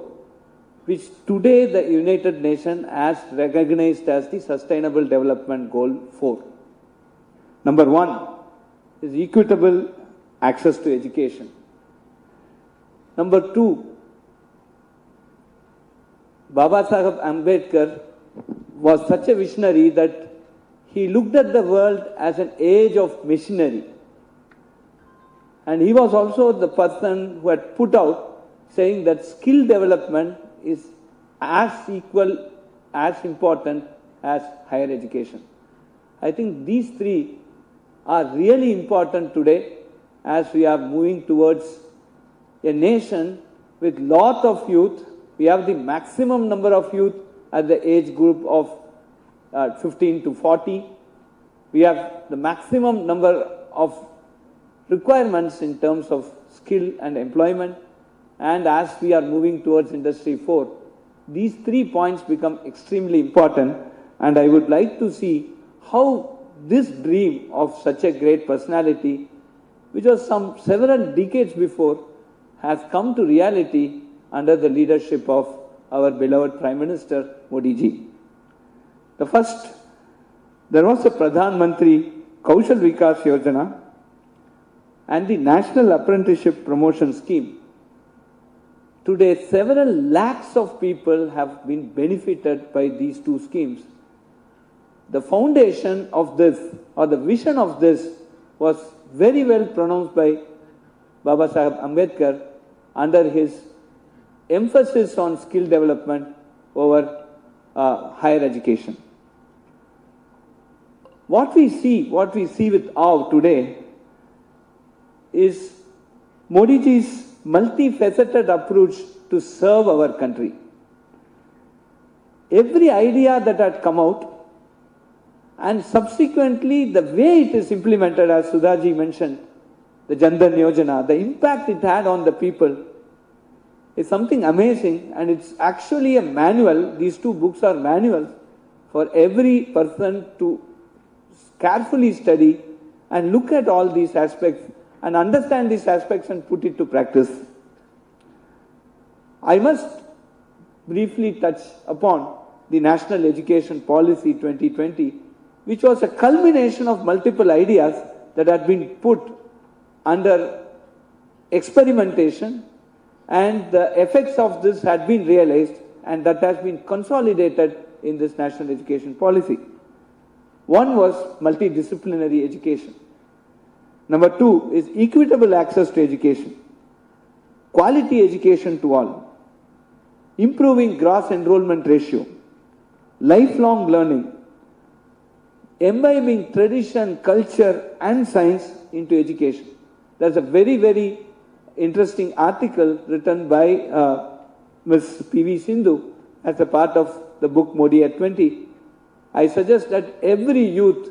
Speaker 14: which today the United Nations has recognized as the Sustainable Development Goal 4. Number one is equitable access to education. Number two, Baba Saheb Ambedkar was such a visionary that he looked at the world as an age of machinery. And he was also the person who had put out saying that skill development is as equal, as important as higher education. I think these three are really important today as we are moving towards a nation with lot of youth. We have the maximum number of youth at the age group of 15 to 40. We have the maximum number of requirements in terms of skill and employment. And as we are moving towards Industry 4, these 3 points become extremely important. And I would like to see how this dream of such a great personality, which was several decades before, has come to reality under the leadership of our beloved Prime Minister Modi ji. The first, there was a Pradhan Mantri Kaushal Vikas Yojana and the National Apprenticeship Promotion Scheme. Today, several lakhs of people have been benefited by these two schemes. The foundation of this, or the vision of this, was very well pronounced by Baba Saheb Ambedkar under his emphasis on skill development over higher education. What we see with awe today is Modi ji's multifaceted approach to serve our country. Every idea that had come out, and subsequently the way it is implemented, as Sudhaji mentioned, the Jan Dhan Yojana, the impact it had on the people is something amazing, and it's actually a manual. These two books are manuals for every person to carefully study and look at all these aspects and understand these aspects and put it to practice. I must briefly touch upon the National Education Policy 2020, which was a culmination of multiple ideas that had been put under experimentation, and the effects of this had been realized, and that has been consolidated in this National Education Policy. One was multidisciplinary education. Number two is equitable access to education, quality education to all, improving gross enrollment ratio, lifelong learning, imbibing tradition, culture and science into education. There's a very, very interesting article written by Ms. P.V. Sindhu as a part of the book Modi at 20. I suggest that every youth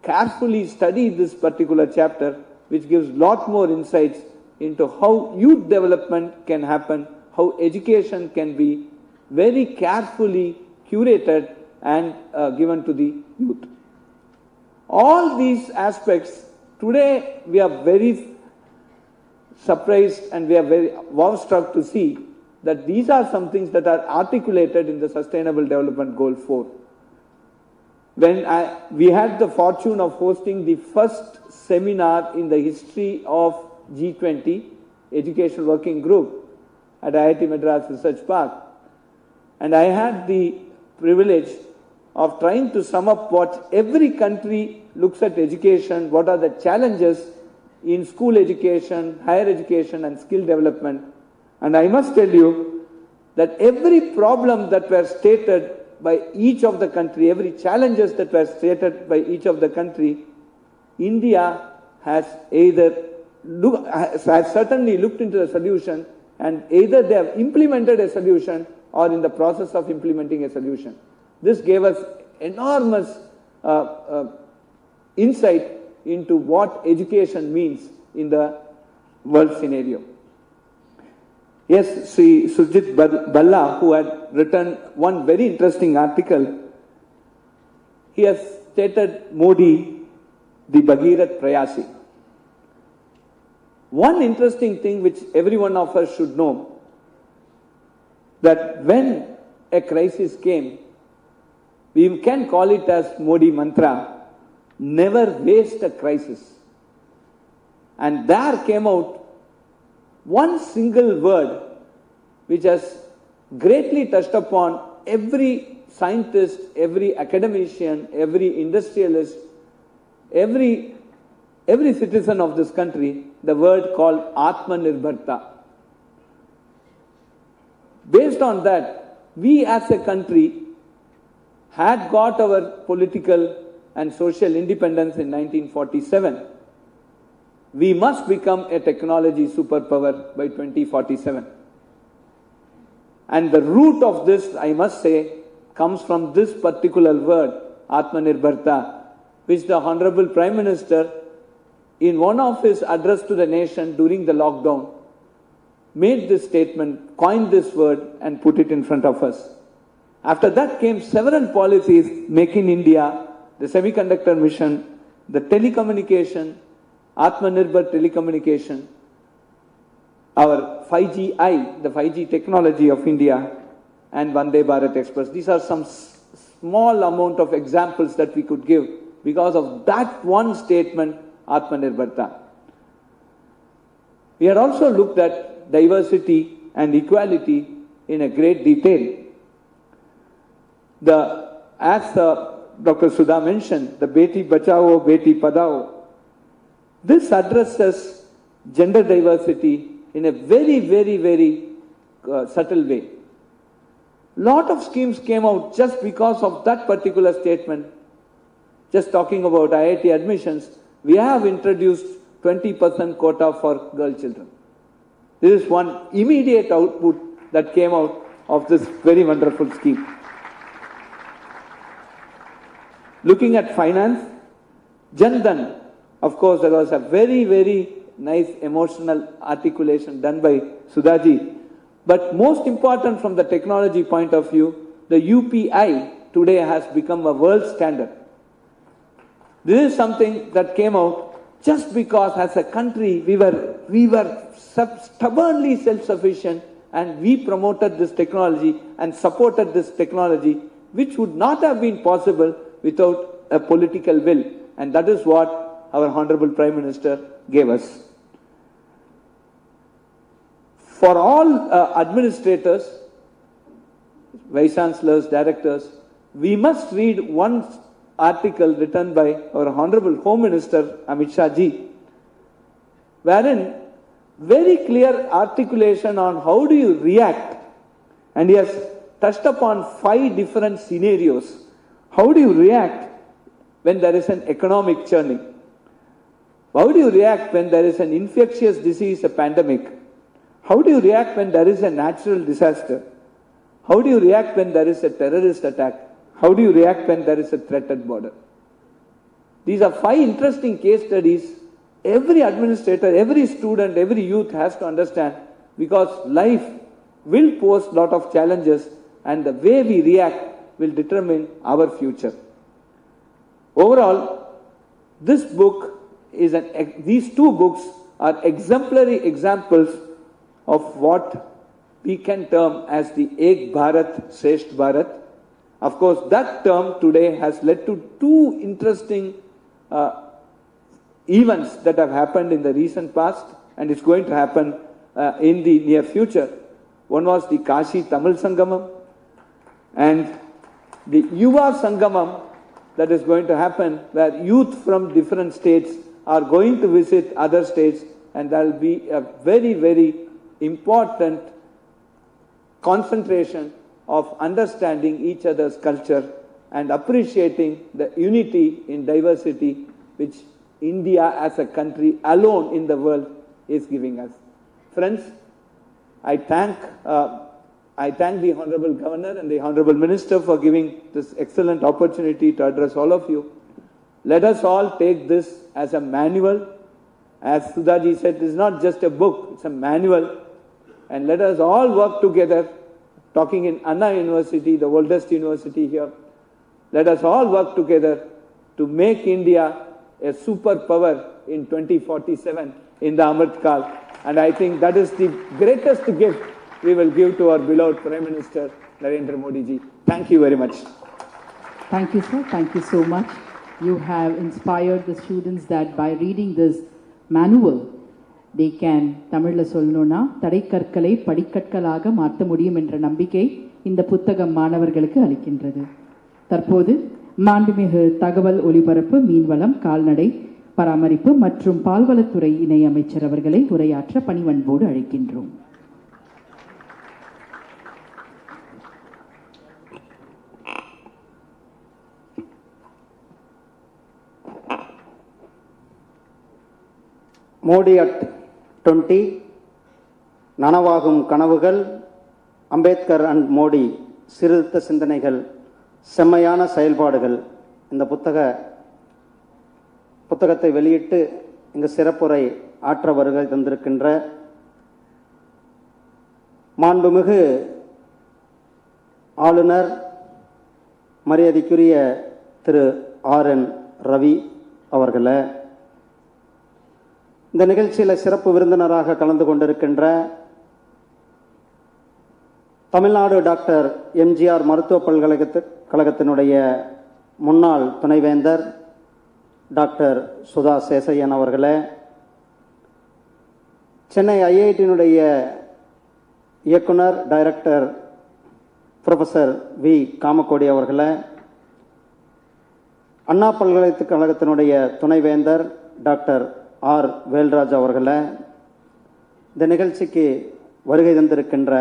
Speaker 14: carefully study this particular chapter, which gives lot more insights into how youth development can happen, how education can be very carefully curated and given to the youth. All these aspects, today we are very surprised and we are very wow-struck to see that these are some things that are articulated in the Sustainable Development Goal 4. When we had the fortune of hosting the first seminar in the history of G20, Education Working Group, at IIT Madras Research Park, and I had the privilege of trying to sum up what every country looks at education, what are the challenges in school education, higher education and skill development. And I must tell you that every problem that were stated by each of the country, every challenges that were stated by each of the country, India has certainly looked into the solution, and either they have implemented a solution or in the process of implementing a solution. This gave us enormous insight into what education means in the world scenario. Yes, Sri Surjit Balla, who had written one very interesting article, he has stated Modi, the Bhagirat Prayasi. One interesting thing which every one of us should know, that when a crisis came, we can call it as Modi mantra, never waste a crisis. And there came out one single word which has greatly touched upon every scientist, every academician, every industrialist, every citizen of this country, the word called Atmanirbharta. Based on that, we as a country had got our political and social independence in 1947. We must become a technology superpower by 2047. And the root of this, I must say, comes from this particular word, Atmanirbharta, which the Honorable Prime Minister, in one of his address to the nation during the lockdown, made this statement, coined this word and put it in front of us. After that came several policies, Make in India, the semiconductor mission, the telecommunication, Atmanirbhar telecommunication, our 5G, the 5G technology of India, and Vande Bharat Express. These are some small amount of examples that we could give because of that one statement, Atmanirbharta. We had also looked at diversity and equality in a great detail. As Dr. Sudha mentioned, the Beti Bachao, Beti Padao, this addresses gender diversity in a very, very, very subtle way. Lot of schemes came out just because of that particular statement. Just talking about IIT admissions, we have introduced 20% quota for girl children. This is one immediate output that came out of this very wonderful scheme. Looking at finance, Jan Dhan, of course, there was a very, very nice emotional articulation done by Sudhaji. But most important from the technology point of view, the UPI today has become a world standard. This is something that came out just because as a country we were stubbornly self-sufficient, and we promoted this technology and supported this technology, which would not have been possible without a political will. And that is what our Honorable Prime Minister gave us. For all administrators, vice chancellors, directors, we must read one article written by our Honorable Home Minister Amit Shah ji, wherein very clear articulation on how do you react, and he has touched upon 5 different scenarios. How do you react when there is an economic churning? How do you react when there is an infectious disease, a pandemic? How do you react when there is a natural disaster? How do you react when there is a terrorist attack? How do you react when there is a threat at border? These are 5 interesting case studies. Every administrator, every student, every youth has to understand, because life will pose a lot of challenges, and the way we react will determine our future. Overall, this book is these 2 books are exemplary examples of what we can term as the Ek Bharat, Shresht Bharat. Of course, that term today has led to two interesting events that have happened in the recent past, and it's going to happen in the near future. One was the Kashi Tamil Sangamam and the Yuva Sangamam that is going to happen, where youth from different states are going to visit other states, and there will be a very, very important concentration of understanding each other's culture and appreciating the unity in diversity which India as a country alone in the world is giving us. Friends, I thank the Honorable Governor and the Honorable Minister for giving this excellent opportunity to address all of you. Let us all take this as a manual. As Sudhaji said, it is not just a book, it's a manual. And let us all work together, talking in Anna University, the oldest university here. Let us all work together to make India a superpower in 2047 in the Amrit Kal. And I think that is the greatest gift we will give to our beloved Prime Minister Narendra Modi ji. Thank you very much.
Speaker 2: Thank you, sir. Thank you so much. You have inspired the students that by reading this manual, they can தமிழ்ல சொல்லணும்னா தடைக்கற்களை படிக்கற்களாக மாற்ற முடியும் என்ற நம்பிக்கை இந்த புத்தகம் மாணவர்களுக்கு அளிக்கின்றது. தற்போது மாண்புமிகு தகவல் ஒலிபரப்பு, மீன்வளம், கால்நடை பராமரிப்பு மற்றும் பால்வளத்துறை இணை அமைச்சர் அவர்களை உரையாற்ற பணிவன்போடு அழைக்கின்றோம்.
Speaker 5: மோடி அட் 20 நனவாகும் கனவுகள், அம்பேத்கர் அண்ட் மோடி சீர்திருத்த சிந்தனைகள், செம்மையான செயல்பாடுகள். இந்த புத்தகத்தை வெளியிட்டு இங்கு சிறப்புரை ஆற்ற வருகை தந்திருக்கின்ற மாண்புமிகு ஆளுநர் மரியாதைக்குரிய திரு RN ரவி அவர்களே, இந்த நிகழ்ச்சியில் சிறப்பு விருந்தினராக கலந்து கொண்டிருக்கின்ற தமிழ்நாடு டாக்டர் MGR மருத்துவ பல்கலைக்கழகத்தினுடைய முன்னாள் துணைவேந்தர் டாக்டர் சுதா சேசையன் அவர்களே, சென்னை IIT-னுடைய இயக்குனர் டைரக்டர் ப்ரொஃபஸர் V காமக்கோடி அவர்களே, அண்ணா பல்கலைக்கழகத்தினுடைய துணைவேந்தர் டாக்டர் R வேல்ராஜ் அவர்களே, இந்த நிகழ்ச்சிக்கு வருகை தந்திருக்கின்ற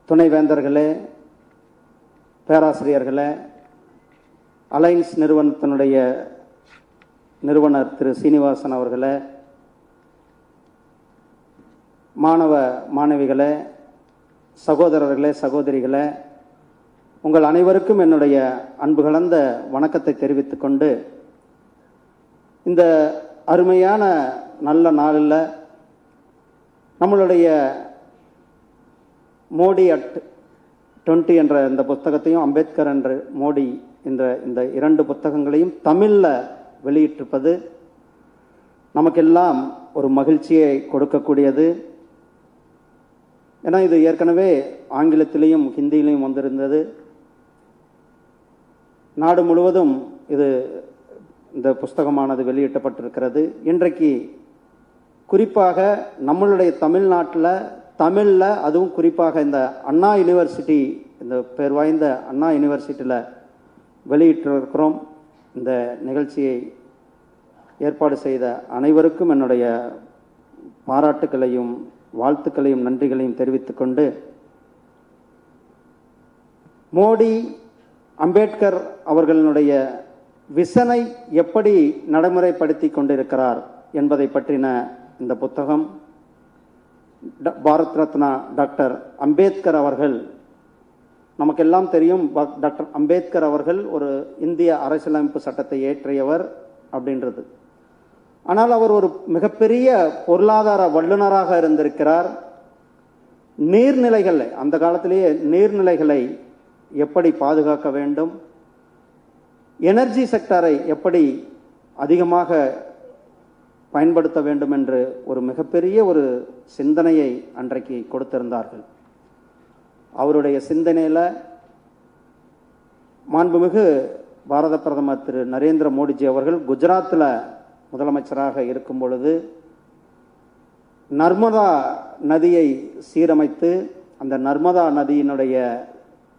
Speaker 5: துணைவேந்தர்களே, பேராசிரியர்களே, அலைன்ஸ் நிறுவனத்தினுடைய நிறுவனர் திரு சீனிவாசன் அவர்களே, மாணவ மாணவிகளே, சகோதரர்களே, சகோதரிகளே, உங்கள் அனைவருக்கும் என்னுடைய அன்பு கலந்த வணக்கத்தை தெரிவித்துக் கொண்டு, இந்த அருமையான நல்ல நாளில் நம்மளுடைய மோடி அட் 20 என்ற இந்த புத்தகத்தையும், அம்பேத்கர் என்ற மோடி என்ற இந்த இரண்டு புத்தகங்களையும் தமிழில் வெளியிட்டிருப்பது நமக்கெல்லாம் ஒரு மகிழ்ச்சியை கொடுக்கக்கூடியது. ஏன்னா இது ஏற்கனவே ஆங்கிலத்திலையும் ஹிந்தியிலையும் வந்திருந்தது. நாடு முழுவதும் இந்த புஸ்தகமானது வெளியிட்டப்பட்டிருக்கிறது. இன்றைக்கு குறிப்பாக நம்மளுடைய தமிழில் அதுவும் குறிப்பாக இந்த அண்ணா யூனிவர்சிட்டி, இந்த பேர் வாய்ந்த அண்ணா யூனிவர்சிட்டியில் வெளியிட்டிருக்கிறோம். இந்த நிகழ்ச்சியை ஏற்பாடு செய்த அனைவருக்கும் என்னுடைய பாராட்டுக்களையும் வாழ்த்துக்களையும் நன்றிகளையும் தெரிவித்துக்கொண்டு, மோடி அம்பேத்கர் அவர்களுடைய விசனை எப்படி நடைமுறைப்படுத்தி கொண்டிருக்கிறார் என்பதை பற்றின இந்த புத்தகம். பாரத் ரத்னா டாக்டர் அம்பேத்கர் அவர்கள், நமக்கெல்லாம் தெரியும், டாக்டர் அம்பேத்கர் அவர்கள் ஒரு இந்திய அரசியலமைப்பு சட்டத்தை இயற்றியவர் அப்படின்றது. ஆனால் அவர் ஒரு மிகப்பெரிய பொருளாதார வல்லுநராக இருந்திருக்கிறார். நீர்நிலைகளை, அந்த காலத்திலேயே நீர்நிலைகளை எப்படி பாதுகாக்க வேண்டும், எனர்ஜி செக்டரை எப்படி அதிகமாக பயன்படுத்த வேண்டும் என்று ஒரு மிகப்பெரிய ஒரு சிந்தனையை அன்றைக்கு கொடுத்திருந்தார்கள். அவருடைய சிந்தனையில் மாண்புமிகு பாரத பிரதமர் திரு நரேந்திர மோடிஜி அவர்கள் குஜராத்தில் முதலமைச்சராக இருக்கும் பொழுது நர்மதா நதியை சீரமைத்து அந்த நர்மதா நதியினுடைய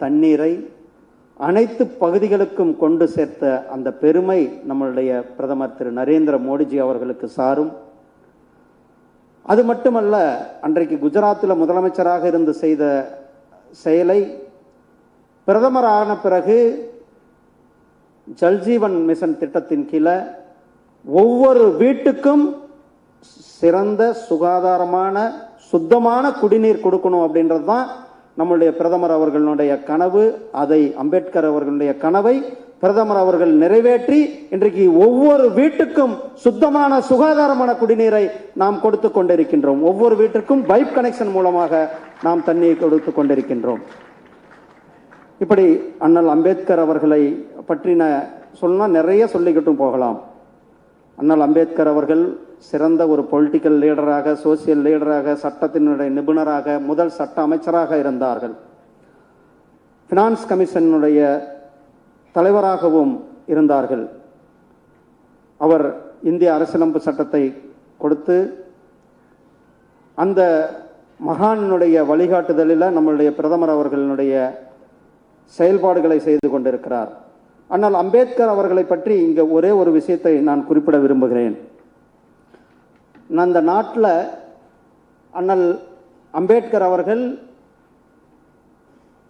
Speaker 5: தண்ணீரை அனைத்து பகுதிகளுக்கும் கொண்டு சேர்த்த அந்த பெருமை நம்மளுடைய பிரதமர் திரு நரேந்திர மோடிஜி அவர்களுக்கு சாரும். அது மட்டுமல்ல, அன்றைக்கு குஜராத்தில் முதலமைச்சராக இருந்து செய்த செயலை பிரதமர் ஆன பிறகு ஜல்ஜீவன் மிஷன் திட்டத்தின் கீழே ஒவ்வொரு வீட்டுக்கும் சிறந்த சுகாதாரமான சுத்தமான குடிநீர் கொடுக்கணும் அப்படின்றது தான் நம்முடைய பிரதமர் அவர்களுடைய கனவு. அதை அம்பேத்கர் அவர்களுடைய கனவை பிரதமர் அவர்கள் நிறைவேற்றி இன்றைக்கு ஒவ்வொரு வீட்டுக்கும் சுத்தமான சுகாதாரமான குடிநீரை நாம் கொடுத்து கொண்டிருக்கின்றோம். ஒவ்வொரு வீட்டிற்கும் பைப் கனெக்ஷன் மூலமாக நாம் தண்ணீர் கொடுத்து கொண்டிருக்கின்றோம். இப்படி அண்ணல் அம்பேத்கர் அவர்களை பற்றின சொன்னால் நிறைய சொல்லிக்கிட்டும் போகலாம். அண்ணல் அம்பேத்கர் அவர்கள் சிறந்த ஒரு பொலிட்டிக்கல் லீடராக, சோசியல் லீடராக, சட்டத்தினுடைய நிபுணராக, முதல் சட்ட அமைச்சராக இருந்தார்கள். ஃபினான்ஸ் கமிஷனுடைய தலைவராகவும் இருந்தார்கள். அவர் இந்திய அரசியலமைப்பு சட்டத்தை கொடுத்து அந்த மகானுடைய வழிகாட்டுதலில் நம்மளுடைய பிரதமர் அவர்களுடைய செயல்பாடுகளை செய்து கொண்டிருக்கிறார். ஆனால் அம்பேத்கர் அவர்களை பற்றி இங்கே ஒரே ஒரு விஷயத்தை நான் குறிப்பிட விரும்புகிறேன். அந்த நாட்டில் அண்ணல் அம்பேத்கர் அவர்கள்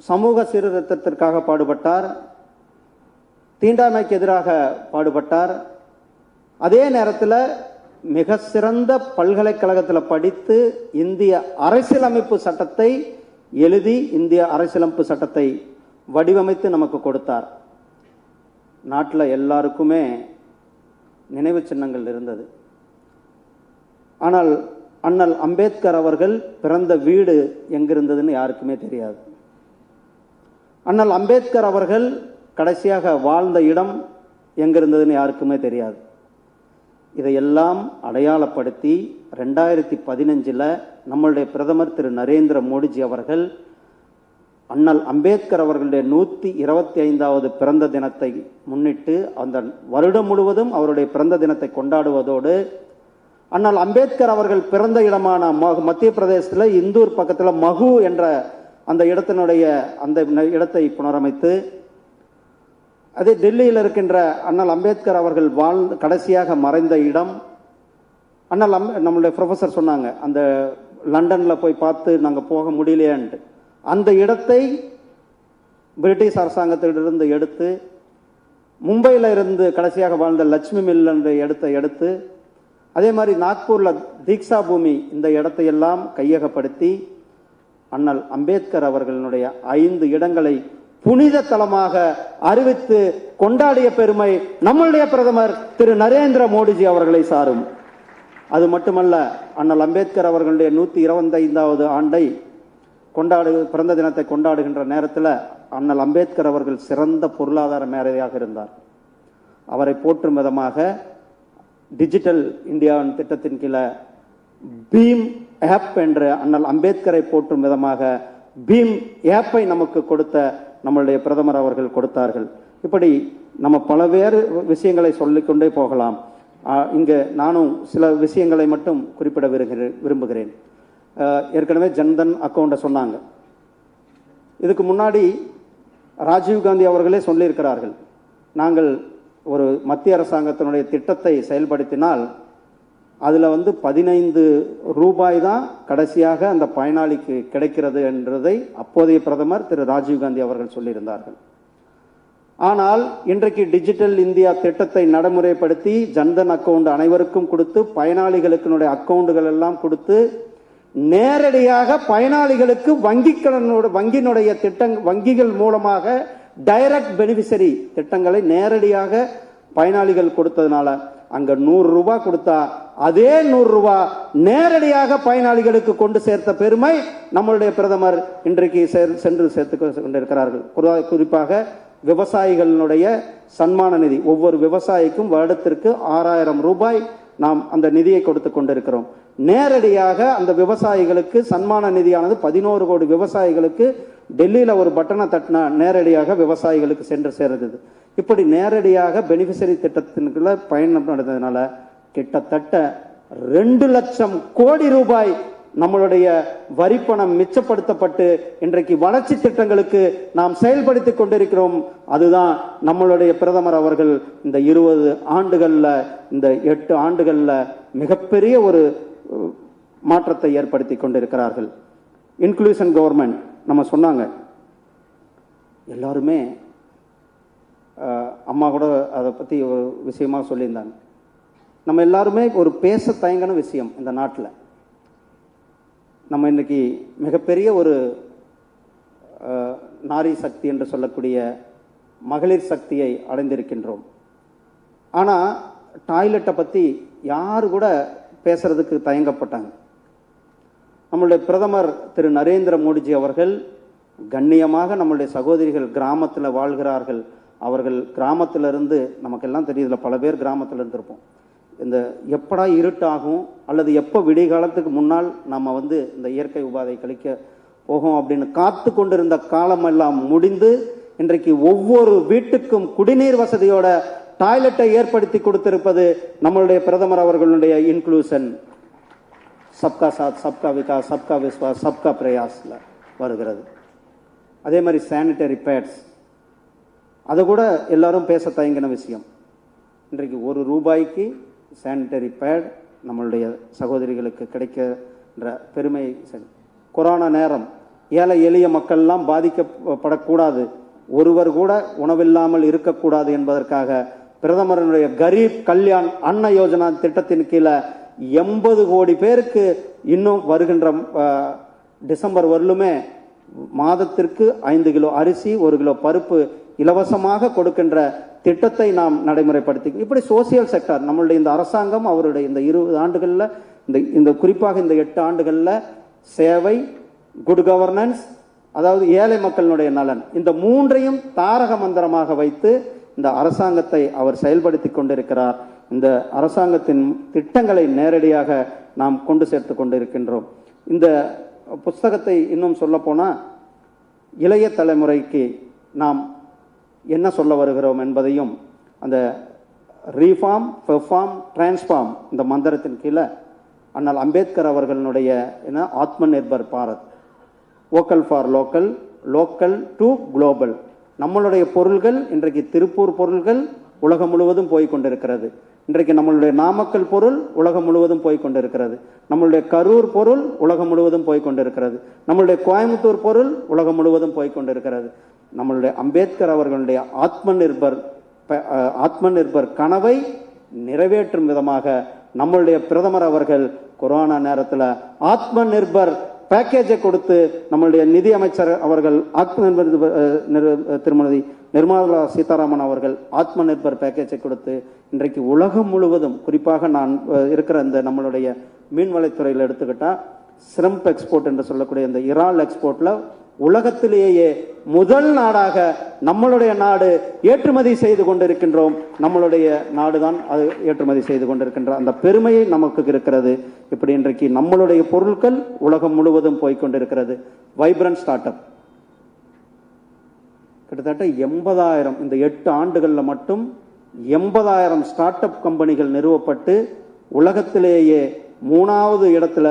Speaker 5: சமூக சீர்திருத்தத்திற்காக பாடுபட்டார், தீண்டாமைக்கு எதிராக பாடுபட்டார். அதே நேரத்தில் மிக சிறந்த பல்கலைக்கழகத்தில் படித்து இந்திய அரசியலமைப்பு சட்டத்தை எழுதி இந்திய அரசியலமைப்பு சட்டத்தை வடிவமைத்து நமக்கு கொடுத்தார். நாட்டில் எல்லாருக்குமே நினைவு சின்னங்கள் இருந்தது. ஆனால் அண்ணல் அம்பேத்கர் அவர்கள் பிறந்த வீடு எங்கிருந்ததுன்னு யாருக்குமே தெரியாது. அண்ணல் அம்பேத்கர் அவர்கள் கடைசியாக வாழ்ந்த இடம் எங்கிருந்ததுன்னு யாருக்குமே தெரியாது. இதையெல்லாம் அடையாளப்படுத்தி 2015 நம்மளுடைய பிரதமர் திரு நரேந்திர மோடிஜி அவர்கள் அண்ணல் அம்பேத்கர் அவர்களுடைய 125வது பிறந்த தினத்தை முன்னிட்டு அந்த வருடம் முழுவதும் அவருடைய பிறந்த தினத்தை கொண்டாடுவதோடு அண்ணல் அம்பேத்கர் அவர்கள் பிறந்த இடமான மத்திய பிரதேசத்தில் இந்தூர் பக்கத்தில் மகு என்ற அந்த இடத்தினுடைய அந்த இடத்தை புனரமைத்து, அதே டெல்லியில் இருக்கின்ற அண்ணல் அம்பேத்கர் அவர்கள் கடைசியாக மறைந்த இடம் நம்மளுடைய ப்ரொஃபஸர் சொன்னாங்க, அந்த லண்டனில் போய் பார்த்து நாங்கள் போக முடியலையான்ட்டு. அந்த இடத்தை பிரிட்டிஷ் அரசாங்கத்திலிருந்து எடுத்து மும்பையில் இருந்து கடைசியாக வாழ்ந்த லட்சுமி மில் என்ற இடத்தை எடுத்து, அதே மாதிரி நாக்பூரில் தீக்ஷா பூமி இந்த இடத்தையெல்லாம் கையகப்படுத்தி அண்ணல் அம்பேத்கர் அவர்களுடைய 5 இடங்களை புனித தலமாக அறிவித்து கொண்டாடிய பெருமை நம்முடைய பிரதமர் திரு நரேந்திர மோடிஜி அவர்களை சாரும். அது மட்டுமல்ல, அண்ணல் அம்பேத்கர் அவர்களுடைய 125வது ஆண்டை பிறந்த தினத்தை கொண்டாடுகின்ற நேரத்தில் அண்ணல் அம்பேத்கர் அவர்கள் சிறந்த பொருளாதார மேதையாக இருந்தார். அவரை போற்றும் விதமாக டிஜிட்டல் இந்தியா திட்டத்தின் கீழே பீம் ஆப் என்ற அண்ணல் அம்பேத்கரை போற்றும் விதமாக பீம் ஆப்பை நமக்கு கொடுத்த நம்மளுடைய பிரதமர் அவர்கள் கொடுத்தார்கள். இப்படி நம்ம பலவேறு விஷயங்களை சொல்லிக்கொண்டே போகலாம். இங்கே நானும் சில விஷயங்களை மட்டும் குறிப்பிட விரும்புகிறேன். ஏற்கனவே ஜன்தன் அக்கௌண்ட்டை சொன்னாங்க. இதுக்கு முன்னாடி ராஜீவ்காந்தி அவர்களே சொல்லியிருக்கிறார்கள், நாங்கள் ஒரு மத்திய அரசாங்கத்தினுடைய திட்டத்தை செயல்படுத்தினால் அதில் 15 ரூபாய் தான் கடைசியாக அந்த பயனாளிக்கு கிடைக்கிறது என்றதை அப்போதைய பிரதமர் திரு ராஜீவ்காந்தி அவர்கள் சொல்லியிருந்தார்கள். ஆனால் இன்றைக்கு டிஜிட்டல் இந்தியா திட்டத்தை நடைமுறைப்படுத்தி ஜன்தன் அக்கௌண்ட் அனைவருக்கும் கொடுத்து பயனாளிகளுக்கு அக்கௌண்டுகள் எல்லாம் கொடுத்து நேரடியாக பயனாளிகளுக்கு வங்கியினுடைய வங்கிகள் மூலமாக டைரக்ட் பெனிஃபிஷரி திட்டங்களை நேரடியாக பயனாளிகள் கொடுத்ததுனால அங்க 100 ரூபாய் கொடுத்தா அதே 100 ரூபாய் நேரடியாக பயனாளிகளுக்கு கொண்டு சேர்த்த பெருமை நம்மளுடைய பிரதமர் இன்றைக்கு சென்று சேர்த்து கொண்டிருக்கிறார்கள். குறிப்பாக விவசாயிகளுடைய சன்மான நிதி, ஒவ்வொரு விவசாயிக்கும் வருடத்திற்கு 6000 ரூபாய் நாம் அந்த நிதியை கொடுத்து கொண்டிருக்கிறோம். நேரடியாக அந்த விவசாயிகளுக்கு சன்மான நிதியானது 11 கோடி விவசாயிகளுக்கு டெல்லியில் ஒரு பட்டனை தட்டினா நேரடியாக விவசாயிகளுக்கு சென்று சேருது. இப்படி நேரடியாக பெனிஃபிஷரி திட்டத்தின்குள்ள பயணம் நடந்ததுனால கிட்டத்தட்ட 2 லட்சம் கோடி ரூபாய் நம்மளுடைய வரிப்பணம் மிச்சப்படுத்தப்பட்டு இன்றைக்கு வளர்ச்சி திட்டங்களுக்கு நாம் செயல்படுத்தி கொண்டிருக்கிறோம். அதுதான் நம்மளுடைய பிரதமர் அவர்கள் இந்த 20 ஆண்டுகள்ல, இந்த 8 ஆண்டுகள்ல மிகப்பெரிய ஒரு மாற்றத்தை ஏற்படுத்தி கொண்டிருக்கிறார்கள். இன்க்ளூஷன் கவர்மெண்ட் நம்ம சொன்னாங்க, எல்லாருமே அம்மா கூட அதை பற்றி ஒரு விஷயமா சொல்லியிருந்தாங்க. நம்ம எல்லாருமே ஒரு பேச தயங்கின விஷயம் இந்த நாட்டில். நம்ம இன்னைக்கு மிகப்பெரிய ஒரு நாரி சக்தி என்று சொல்லக்கூடிய மகளிர் சக்தியை அடைந்திருக்கின்றோம். ஆனால் டாய்லெட்டை பற்றி யாரு கூட பேசுறதுக்கு தயங்கப்பட்டாங்க. நம்மளுடைய பிரதமர் திரு நரேந்திர மோடிஜி அவர்கள் கண்ணியமாக நம்மளுடைய சகோதரிகள் கிராமத்தில் வாழ்கிறார்கள். அவர்கள் கிராமத்திலிருந்து, நமக்கெல்லாம் தெரியுதுல, பல பேர் கிராமத்தில் இருந்திருப்போம். இந்த எப்படா இருட்டாகும் அல்லது எப்போ விடிய காலத்துக்கு முன்னால் நம்ம இந்த இயற்கை உபாதை கழிக்க போகும் அப்படின்னு காத்து கொண்டிருந்த காலமெல்லாம் முடிந்து இன்றைக்கு ஒவ்வொரு வீட்டுக்கும் குடிநீர் வசதியோட டாய்லெட்டை ஏற்படுத்தி கொடுத்திருப்பது நம்மளுடைய பிரதமர் அவர்களுடைய இன்க்ளூஷன், சப்கா சாத், சப்கா விகாஸ், சப்கா விஸ்வாஸ், சப்கா பிரயாஸ்ல வருகிறது. அதே மாதிரி சானிட்டரி பேட்ஸ், அதை கூட எல்லாரும் பேச தயங்கின விஷயம். இன்றைக்கு 1 ரூபாய்க்கு சானிட்டரி பேட் நம்மளுடைய சகோதரிகளுக்கு கிடைக்கின்ற பெருமை. கொரோனா நேரம் ஏழை எளிய மக்கள்லாம் பாதிக்கப்படக்கூடாது, ஒருவர் கூட உணவில்லாமல் இருக்கக்கூடாது என்பதற்காக பிரதமருடைய கரீப் கல்யாண் அன்ன யோஜனா திட்டத்தின் கீழே 80 கோடி பேருக்கு இன்னும் வருகின்ற டிசம்பர் வரலுமே மாதத்திற்கு 5 கிலோ அரிசி, 1 கிலோ பருப்பு இலவசமாக கொடுக்கின்ற திட்டத்தை நாம் நடைமுறைப்படுத்தி, இப்படி சோசியல் செக்டார் நம்மளுடைய இந்த அரசாங்கம் அவருடைய இந்த 20 ஆண்டுகளில், இந்த குறிப்பாக இந்த 8 ஆண்டுகளில் சேவை, குட் கவர்னன்ஸ், அதாவது ஏழை மக்களுடைய நலன், இந்த 3ஐயும் தாரக மந்திரமாக வைத்து இந்த அரசாங்கத்தை அவர் செயல்படுத்தி கொண்டிருக்கிறார். இந்த அரசாங்கத்தின் திட்டங்களை நேரடியாக நாம் கொண்டு சேர்த்து கொண்டிருக்கின்றோம். இந்த புஸ்தகத்தை இன்னும் சொல்ல போனால் இளைய தலைமுறைக்கு நாம் என்ன சொல்ல வருகிறோம் என்பதையும், அந்த ரீஃபார்ம், பெர்ஃபார்ம், டிரான்ஸ்ஃபார்ம் இந்த மந்திரத்தின் கீழே அண்ணல் அம்பேத்கர் அவர்களுடைய ஆத்ம Nirbhar Bharat, vocal for local, local to global. நம்மளுடைய பொருள்கள் இன்றைக்கு திருப்பூர் பொருள்கள் உலகம் முழுவதும் போய் கொண்டிருக்கிறது. இன்றைக்கு நம்மளுடைய நாமக்கல் பொருள் உலகம் முழுவதும் போய் கொண்டிருக்கிறது. நம்மளுடைய கரூர் பொருள் உலகம் முழுவதும் போய் கொண்டிருக்கிறது. நம்மளுடைய கோயம்புத்தூர் பொருள் உலகம் முழுவதும் போய் கொண்டிருக்கிறது. நம்மளுடைய அம்பேத்கர் அவர்களுடைய ஆத்ம நிர்பர் கனவை நிறைவேற்றும் விதமாக நம்மளுடைய பிரதமர் அவர்கள் கொரோனா நேரத்தில் ஆத்ம நிர்பர் பேக்கேஜை கொடுத்து, நம்மளுடைய நிதி அமைச்சர் அவர்கள் ஆத்ம நிர்பர் திருமதி நிர்மலா சீதாராமன் அவர்கள் ஆத்ம நிர்பர் பேக்கேஜை கொடுத்து இன்றைக்கு உலகம் முழுவதும், குறிப்பாக நான் இருக்கிற இந்த நம்மளுடைய மீன்வளைத்துறையில் எடுத்துக்கிட்டால் ஸ்ரம்ப் எக்ஸ்போர்ட் என்று சொல்லக்கூடிய இந்த இறால் எக்ஸ்போர்ட்ல உலகத்திலேயே முதல் நாடாக நம்மளுடைய நாடு ஏற்றுமதி செய்து கொண்டிருக்கின்றோம். நம்மளுடைய நாடுதான் அது ஏற்றுமதி செய்து கொண்டிருக்கின்ற அந்த பெருமையை நமக்கு இருக்கிறது. இப்படி இன்றைக்கு நம்மளுடைய பொருட்கள் உலகம் முழுவதும் போய்கொண்டிருக்கிறது. வைப்ரண்ட் ஸ்டார்ட் அப் கிட்டத்தட்ட 80,000, இந்த 8 ஆண்டுகளில் மட்டும் 80,000 ஸ்டார்ட் அப் கம்பெனிகள் நிறுவப்பட்டு உலகத்திலேயே 3வது இடத்துல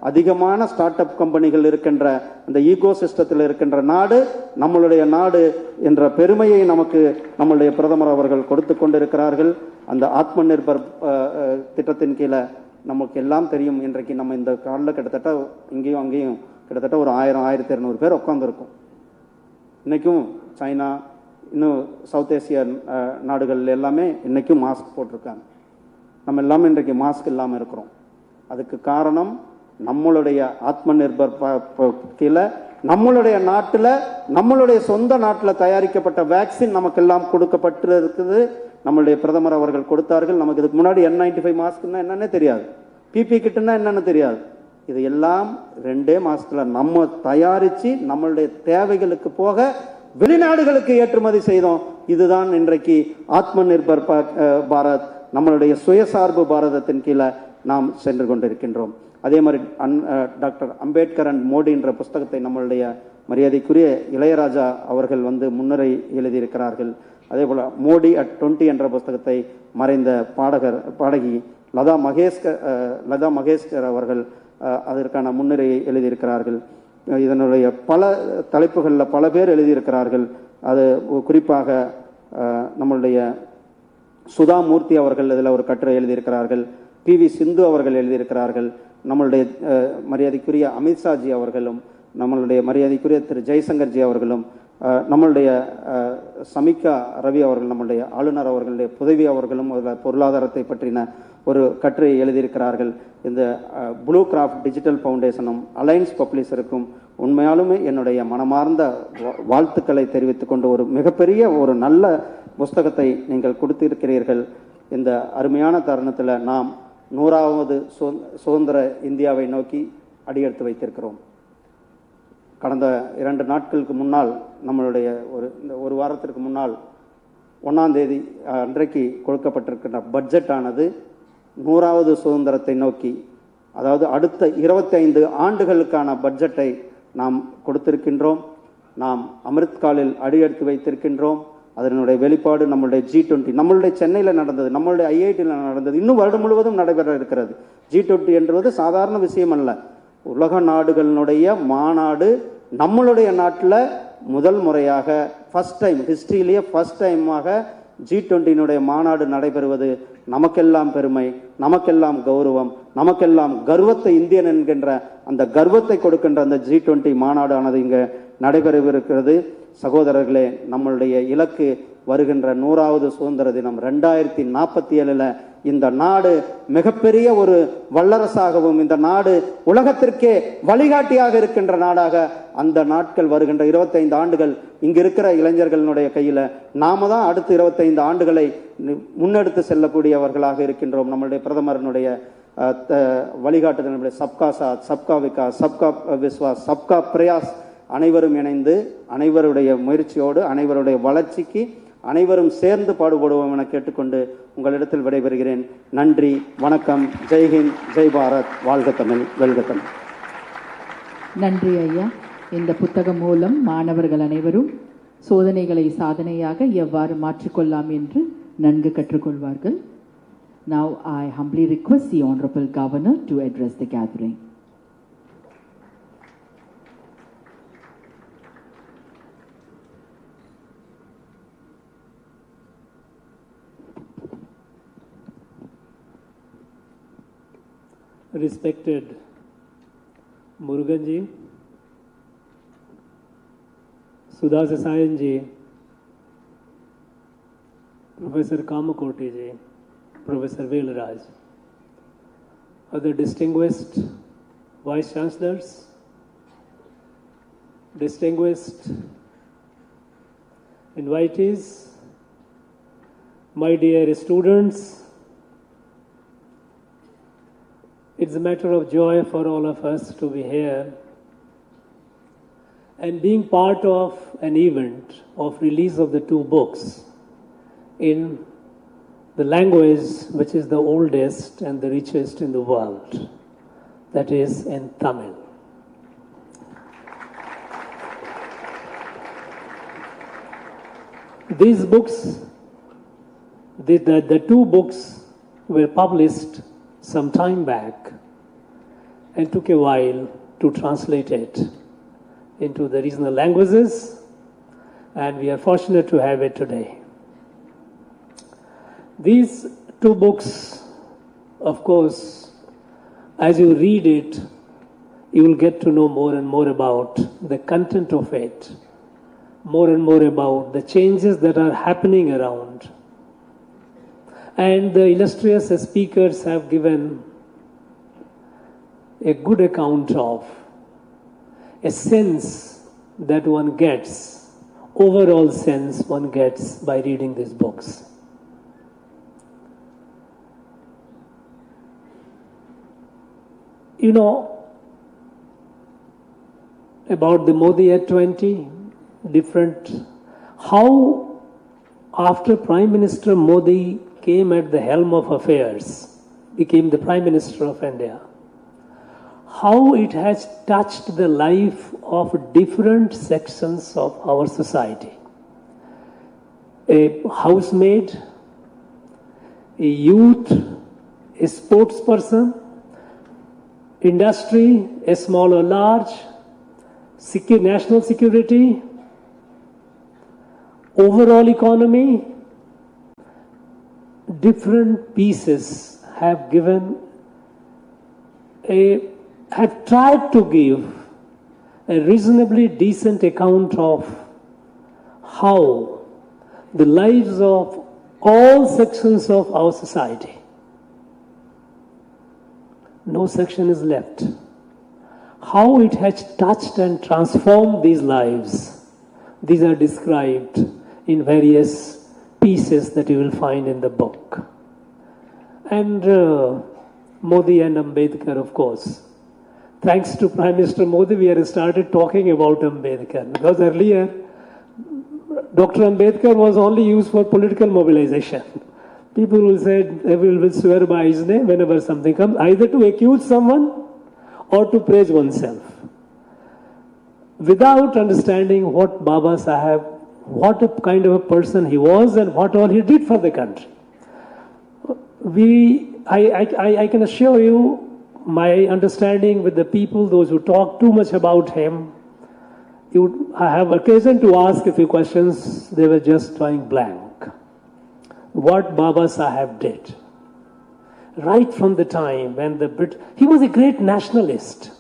Speaker 5: அதிகமான ஸ்டார்ட் அப் கம்பெனிகள் இருக்கின்ற அந்த ஈகோ சிஸ்டத்தில் இருக்கின்ற நாடு நம்மளுடைய நாடு என்ற பெருமையை நமக்கு நம்மளுடைய பிரதமர் அவர்கள் கொடுத்து கொண்டிருக்கிறார்கள். அந்த ஆத்ம நிர்பர் திட்டத்தின் கீழே நமக்கு எல்லாம் தெரியும். இன்றைக்கு நம்ம இந்த காலில் கிட்டத்தட்ட இங்கேயும் அங்கேயும் கிட்டத்தட்ட ஒரு 1000-1200 பேர் உட்காந்துருக்கும். இன்றைக்கும் சைனா, இன்னும் சவுத் ஏசியா நாடுகள் எல்லாமே இன்றைக்கும் மாஸ்க் போட்டிருக்காங்க. நம்ம எல்லாமே இன்றைக்கு மாஸ்க் இல்லாமல் இருக்கிறோம். அதுக்கு காரணம் நம்மளுடைய ஆத்ம நிர்பர் கீழே நம்மளுடைய நாட்டில், நம்மளுடைய சொந்த நாட்டில் தயாரிக்கப்பட்ட வேக்சின் நமக்கெல்லாம் கொடுக்கப்பட்டு இருக்குது. நம்மளுடைய பிரதமர் அவர்கள் கொடுத்தார்கள். நமக்கு இதுக்கு முன்னாடி N95 மாஸ்க்னா என்னன்னே தெரியாது, பிபி கிட்னா என்னன்னு தெரியாது. இது எல்லாம் 2 மாசத்துல நம்ம தயாரித்து நம்மளுடைய தேவைகளுக்கு போக வெளிநாடுகளுக்கு ஏற்றுமதி செய்தோம். இதுதான் இன்றைக்கு ஆத்ம நிர்பர் பாரத், நம்மளுடைய சுயசார்பு பாரதத்தின் கீழே நாம் சென்று கொண்டிருக்கின்றோம். அதே மாதிரி டாக்டர் அம்பேத்கர் அண்ட் மோடின்ற புஸ்தகத்தை நம்மளுடைய மரியாதைக்குரிய இளையராஜா அவர்கள் முன்னுரை எழுதியிருக்கிறார்கள். அதே போல் மோடி அட் 20 என்ற புஸ்தகத்தை மறைந்த பாடகி லதா மங்கேஷ்கர் அவர்கள் அதற்கான முன்னுரையை எழுதியிருக்கிறார்கள். இதனுடைய பல தலைப்புகளில் பல பேர் எழுதியிருக்கிறார்கள். அது குறிப்பாக நம்மளுடைய சுதா மூர்த்தி அவர்கள் இதில் ஒரு கட்டுரை எழுதியிருக்கிறார்கள். PV சிந்து அவர்கள் எழுதியிருக்கிறார்கள். நம்மளுடைய மரியாதைக்குரிய அமித்ஷாஜி அவர்களும், நம்மளுடைய மரியாதைக்குரிய திரு ஜெய்சங்கர்ஜி அவர்களும், நம்மளுடைய சமிகா ரவி அவர்கள், நம்மளுடைய ஆளுநர் அவர்களுடைய புதவி அவர்களும் அதில் பொருளாதாரத்தை பற்றின ஒரு கட்டுரையை எழுதியிருக்கிறார்கள். இந்த ப்ளூ கிராஃப்ட் டிஜிட்டல் ஃபவுண்டேஷனும் அலையன்ஸ் பப்ளிஷருக்கும் உண்மையாலுமே என்னுடைய மனமார்ந்த வாழ்த்துக்களை தெரிவித்துக் கொண்டு ஒரு மிகப்பெரிய ஒரு நல்ல புஸ்தகத்தை நீங்கள் கொடுத்திருக்கிறீர்கள். இந்த அருமையான தருணத்தில் நாம் 100வது சுதந்திர இந்தியாவை நோக்கி அடியெடுத்து வைத்திருக்கிறோம். கடந்த 2 நாட்களுக்கு முன்னால் நம்மளுடைய ஒரு வாரத்திற்கு முன்னால் 1ஆம் தேதி அன்றைக்கு கொடுக்கப்பட்டிருக்கின்ற பட்ஜெட் ஆனது 100வது சுதந்திரத்தை நோக்கி, அதாவது அடுத்த 25 ஆண்டுகளுக்கான பட்ஜெட்டை நாம் கொடுத்திருக்கின்றோம். நாம் அமிர்த்காலில் அடியெடுத்து வைத்திருக்கின்றோம். அதனுடைய வெளிப்பாடு நம்மளுடைய G20, நம்மளுடைய சென்னையில் நடந்தது, நம்மளுடைய IITயில் நடந்தது, இன்னும் வருடம் முழுவதும் நடைபெற இருக்கிறது. G20 என்பது சாதாரண விஷயம் அல்ல. உலக நாடுகளினுடைய மாநாடு நம்மளுடைய நாட்டில் முதல் முறையாக ஃபர்ஸ்ட் டைம், ஹிஸ்டரியிலேயே ஃபர்ஸ்ட் டைமாக G20 மாநாடு நடைபெறுவது நமக்கெல்லாம் பெருமை, நமக்கெல்லாம் கௌரவம், நமக்கெல்லாம் கர்வத்தை, இந்தியன் என்கின்ற அந்த கர்வத்தை கொடுக்கின்ற அந்த G20 மாநாடு ஆனது இங்கே நடைபெறவிருக்கிறது. சகோதரர்களே, நம்மளுடைய இலக்கு வருகின்ற 100வது சுதந்திர தினம் 2047 இந்த நாடு மிகப்பெரிய ஒரு வல்லரசாகவும், இந்த நாடு உலகத்திற்கே வழிகாட்டியாக இருக்கின்ற நாடாக அந்த நாட்கள் வருகின்ற 25 ஆண்டுகள் இங்க இருக்கிற இளைஞர்களுடைய கையில நாம தான் அடுத்த 25 ஆண்டுகளை முன்னெடுத்து செல்லக்கூடியவர்களாக இருக்கின்றோம். நம்மளுடைய பிரதமரனுடைய வழிகாட்டுதல், நம்முடைய சப்கா சாத், சப்கா விகாஸ், சப்கா விஸ்வாஸ், சப்கா பிரயாஸ், அனைவரும் இணைந்து அனைவருடைய முயற்சியோடு அனைவருடைய வளர்ச்சிக்கு அனைவரும் சேர்ந்து பாடுபடுவோம் என கேட்டுக்கொண்டு உங்களிடத்தில் விடைபெறுகிறேன். நன்றி, வணக்கம், ஜெய்ஹிந்த், ஜெய் பாரத், வாழ்க தமிழ், வெல்க தமிழ்.
Speaker 2: நன்றி ஐயா. இந்த புத்தகம் மூலம் மாணவர்கள் அனைவரும் சோதனைகளை சாதனையாக எவ்வாறு மாற்றிக்கொள்ளலாம் என்று நன்கு கற்றுக்கொள்வார்கள். Now I humbly request the Honorable Governor to address the gathering.
Speaker 15: Respected Muruganji, Sudha Sasayanji, Professor Kamakotiji, Professor Velaraj, other distinguished Vice Chancellors, distinguished invitees, my dear students, it's a matter of joy for all of us to be here and being part of an event of release of the 2 books in the language which is the oldest and the richest in the world, that is in Tamil. These books, the 2 books were published some time back and took a while to translate it into the regional languages, and we are fortunate to have it today. These 2 books, of course, as you read it, you will get to know more and more about the content of it, more and more about the changes that are happening around. And the illustrious speakers have given a good account of a sense that one gets, overall sense one gets by reading these books. You know about the Modi at 20, different, how after Prime Minister Modi came at the helm of affairs, became the Prime Minister of India, how it has touched the life of different sections of our society. A housemaid, a youth, a sports person, industry, a small or large, national security, overall economy, different pieces have tried to give a reasonably decent account of how the lives of all sections of our society, no section is left, how it has touched and transformed these lives. These are described in various pieces that you will find in the book. And Modi and Ambedkar, of course. Thanks to Prime Minister Modi, we have started talking about Ambedkar, because earlier Dr. Ambedkar was only used for political mobilization. People will say, they will swear by his name whenever something comes, either to accuse someone or to praise oneself, without understanding what Baba Saheb, what a kind of a person he was and what all he did for the country. I can assure you, my understanding with the people, those who talk too much about him, I have occasion to ask a few questions, they were just drawing blank. What Baba Saheb did, right from the time when he was a great nationalist.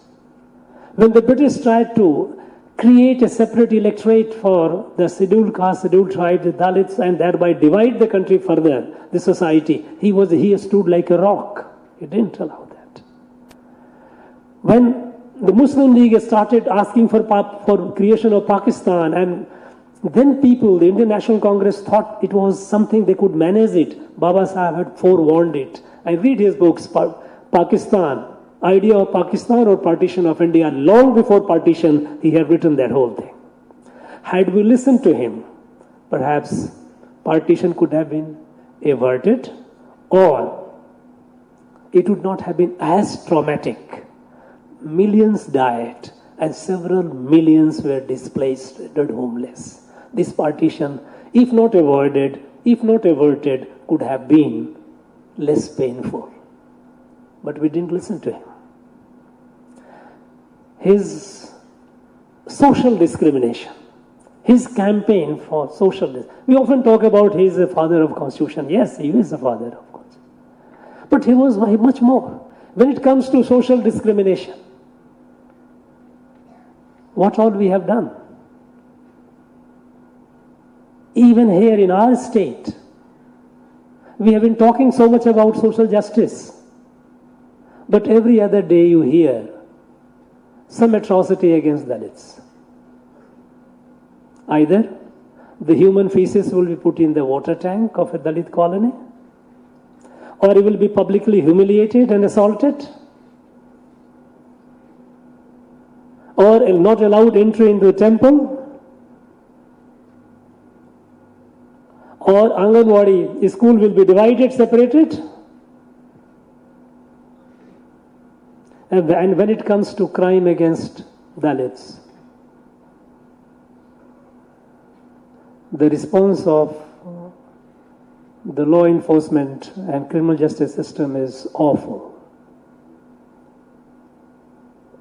Speaker 15: When the British tried to create a separate electorate for the scheduled caste, scheduled tribe, the Dalits, and thereby divide the country further, the society, he stood like a rock. He didn't allow that. When the Muslim League started asking for creation of Pakistan, and then people, the Indian National Congress, thought it was something they could manage it. Baba Saheb had forewarned it. I read his books, Pakistan, Idea of Pakistan or Partition of India. Long before partition, he had written that whole thing. Had we listened to him, perhaps partition could have been averted, or it would not have been as traumatic. Millions died and several millions were displaced, rendered homeless. This partition, if not avoided, if not averted, could have been less painful. But we didn't listen to him. His social discrimination, his campaign for social discrimination. We often talk about he is a father of Constitution. Yes, he is a father of Constitution. But he was much more. When it comes to social discrimination, what all we have done. Even here in our state, we have been talking so much about social justice. But every other day you hear some atrocity against Dalits. Either the human feces will be put in the water tank of a Dalit colony, or he will be publicly humiliated and assaulted, or not allowed entry into the temple, or Anganwadi school will be divided, separated. And when it comes to crime against Dalits, the response of the law enforcement and criminal justice system is awful.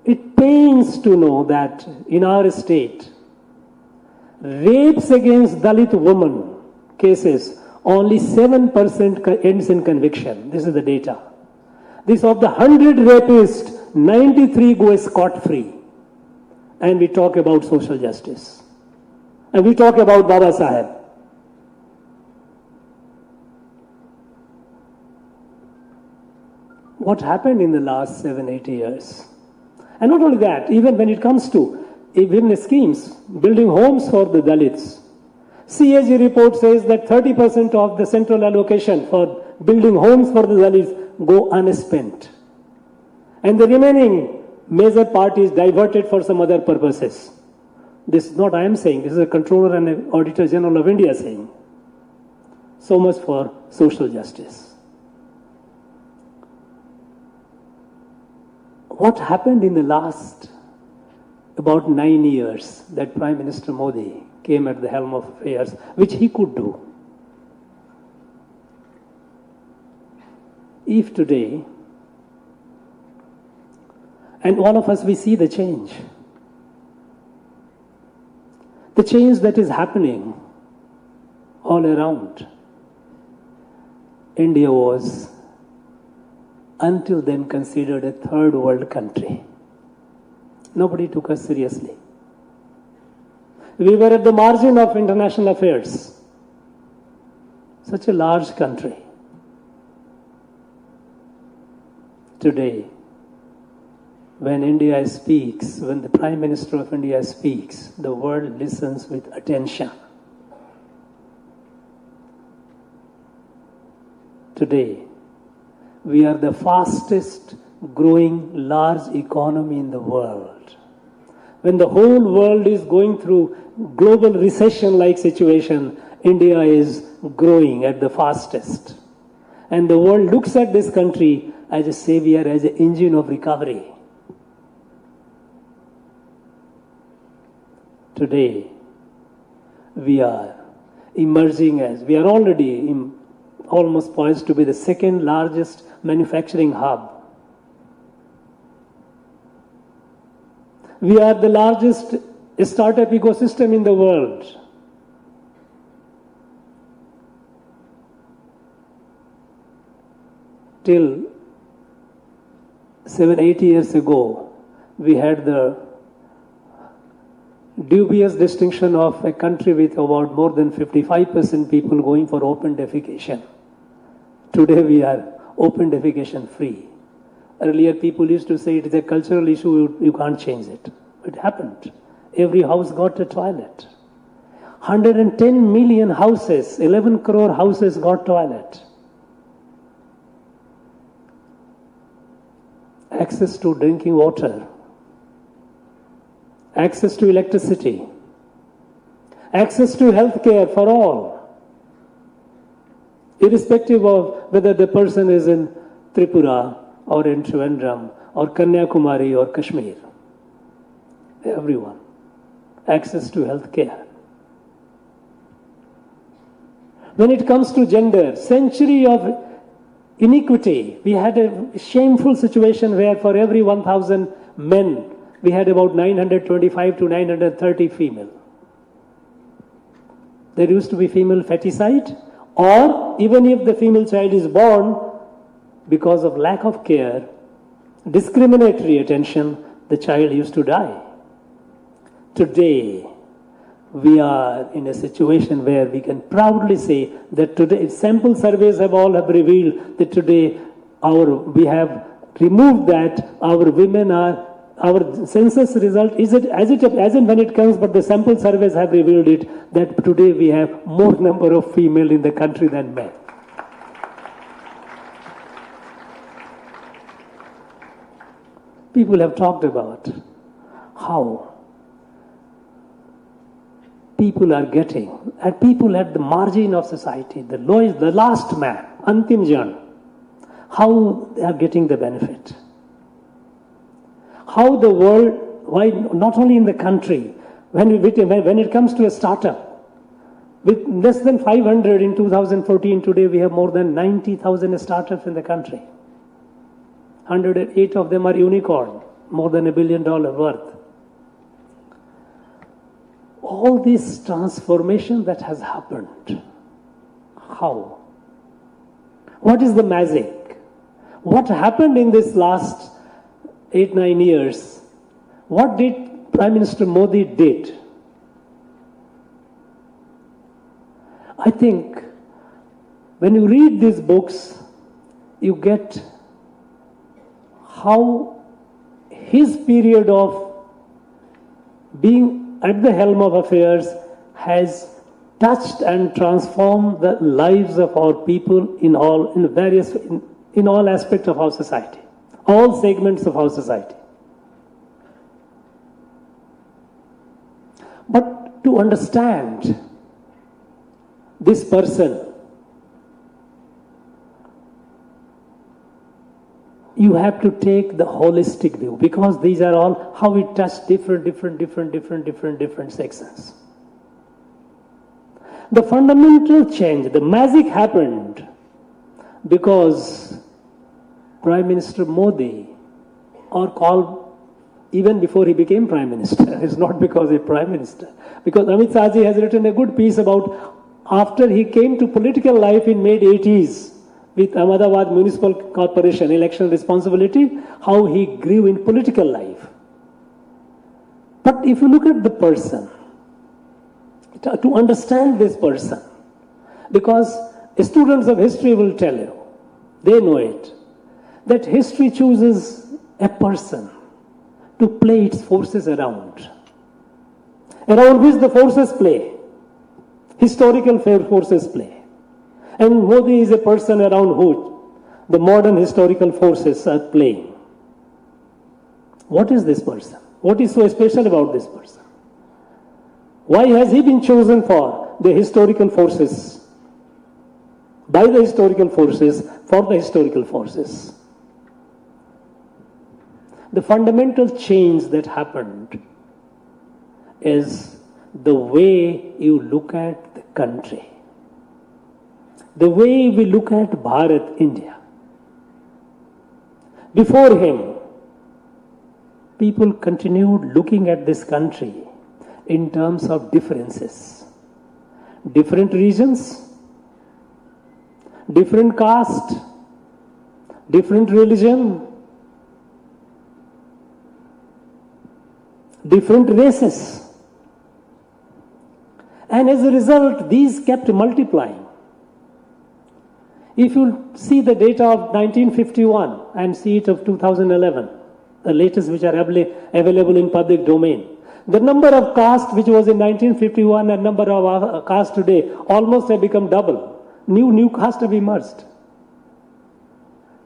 Speaker 15: It pains to know that in our state, rapes against Dalit women cases, only 7% ends in conviction. This is the data. This of the 100 rapists, 93 go scot-free. And we talk about social justice. And we talk about Baba Saheb. What happened in the last 7-8 years? And not only that, even when it comes to even schemes, building homes for the Dalits. CAG report says that 30% of the central allocation for building homes for the Dalits go unspent. And the remaining major part is diverted for some other purposes. This is not I am saying, this is a Controller and an Auditor General of India saying. So much for social justice. What happened in the last about 9 years that Prime Minister Modi came at the helm of affairs, which he could do? If today, and all of us, we see the change that is happening all around. India was until then considered a third world country. Nobody took us seriously. We were at the margin of international affairs. Such a large country. Today, when India speaks, when the Prime Minister of India speaks, the world listens with attention. Today, we are the fastest growing large economy in the world. When the whole world is going through global recession-like situation, India is growing at the fastest. And the world looks at this country as a savior, as an engine of recovery. Today, we are emerging as, we are already almost poised to be the second largest manufacturing hub. We are the largest startup ecosystem in the world. Till 7-8 years ago, we had the dubious distinction of a country with about more than 55% people going for open defecation. Today we are open defecation free. Earlier people used to say it is a cultural issue, you can't change it. It happened. Every house got a toilet. 110 million houses, 11 crore houses got toilet. Access to drinking water. Access to electricity. Access to healthcare for all. Irrespective of whether the person is in Tripura or in Trivandrum or Kanyakumari or Kashmir. Everyone. Access to healthcare. When it comes to gender, century of inequity. We had a shameful situation where for every 1,000 men, we had about 925 to 930 female. There used to be female feticide, or even if the female child is born, because of lack of care, discriminatory attention, the child used to die. Today, we are in a situation where we can proudly say that today, sample surveys have revealed that today we have removed that, our women are, our census result is it as and when it comes, but the sample surveys have revealed it, that today we have more number of female in the country than men. People have talked about how people are getting, and people at the margin of society, the lowest, the last man, Antim Jan, how they are getting the benefit. How the world, why not only in the country, when it comes to a startup, with less than 500 in 2014, today we have more than 90,000 startups in the country. 108 of them are unicorn, more than $1 billion worth. All this transformation that has happened, how? What is the magic? What happened in this last 8-9 years? What did Prime Minister Modi did? I think when you read these books, you get how his period of being at the helm of affairs has touched and transformed the lives of our people in all aspects of our society, all segments of our society. But to understand this person, you have to take the holistic view, because these are all how it touched different sections. The fundamental change, the magic happened because Prime Minister Modi, or called even before he became Prime Minister, it's not because he's Prime Minister, because Amit Shah ji has written a good piece about after he came to political life in mid-80s with Ahmedabad Municipal Corporation election responsibility, how he grew in political life. But if you look at the person, to understand this person, because students of history will tell you, they know it, that history chooses a person to play its forces around which the forces play, historical forces play. And Modi is a person around whom the modern historical forces are playing. What is this person? What is so special about this person? Why has he been chosen for the historical forces? By the historical forces, for the historical forces. The fundamental change that happened is the way you look at the country. The way we look at Bharat, India. Before him, people continued looking at this country in terms of differences. Different regions, different caste, different religion, different races. And as a result, these kept multiplying. If you see the data of 1951 and see it of 2011, the latest which are available in public domain, the number of caste which was in 1951 and number of caste today almost have become double. New caste have emerged.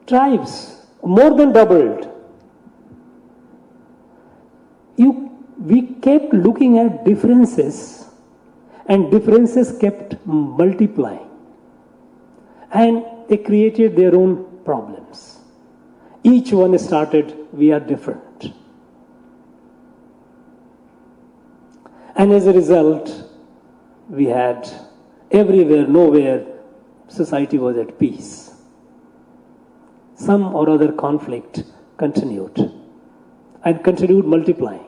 Speaker 15: Tribes, more than doubled. We kept looking at differences, and differences kept multiplying. And they created their own problems. Each one started, we are different. And as a result, we had everywhere, nowhere, society was at peace. Some or other conflict continued and continued multiplying.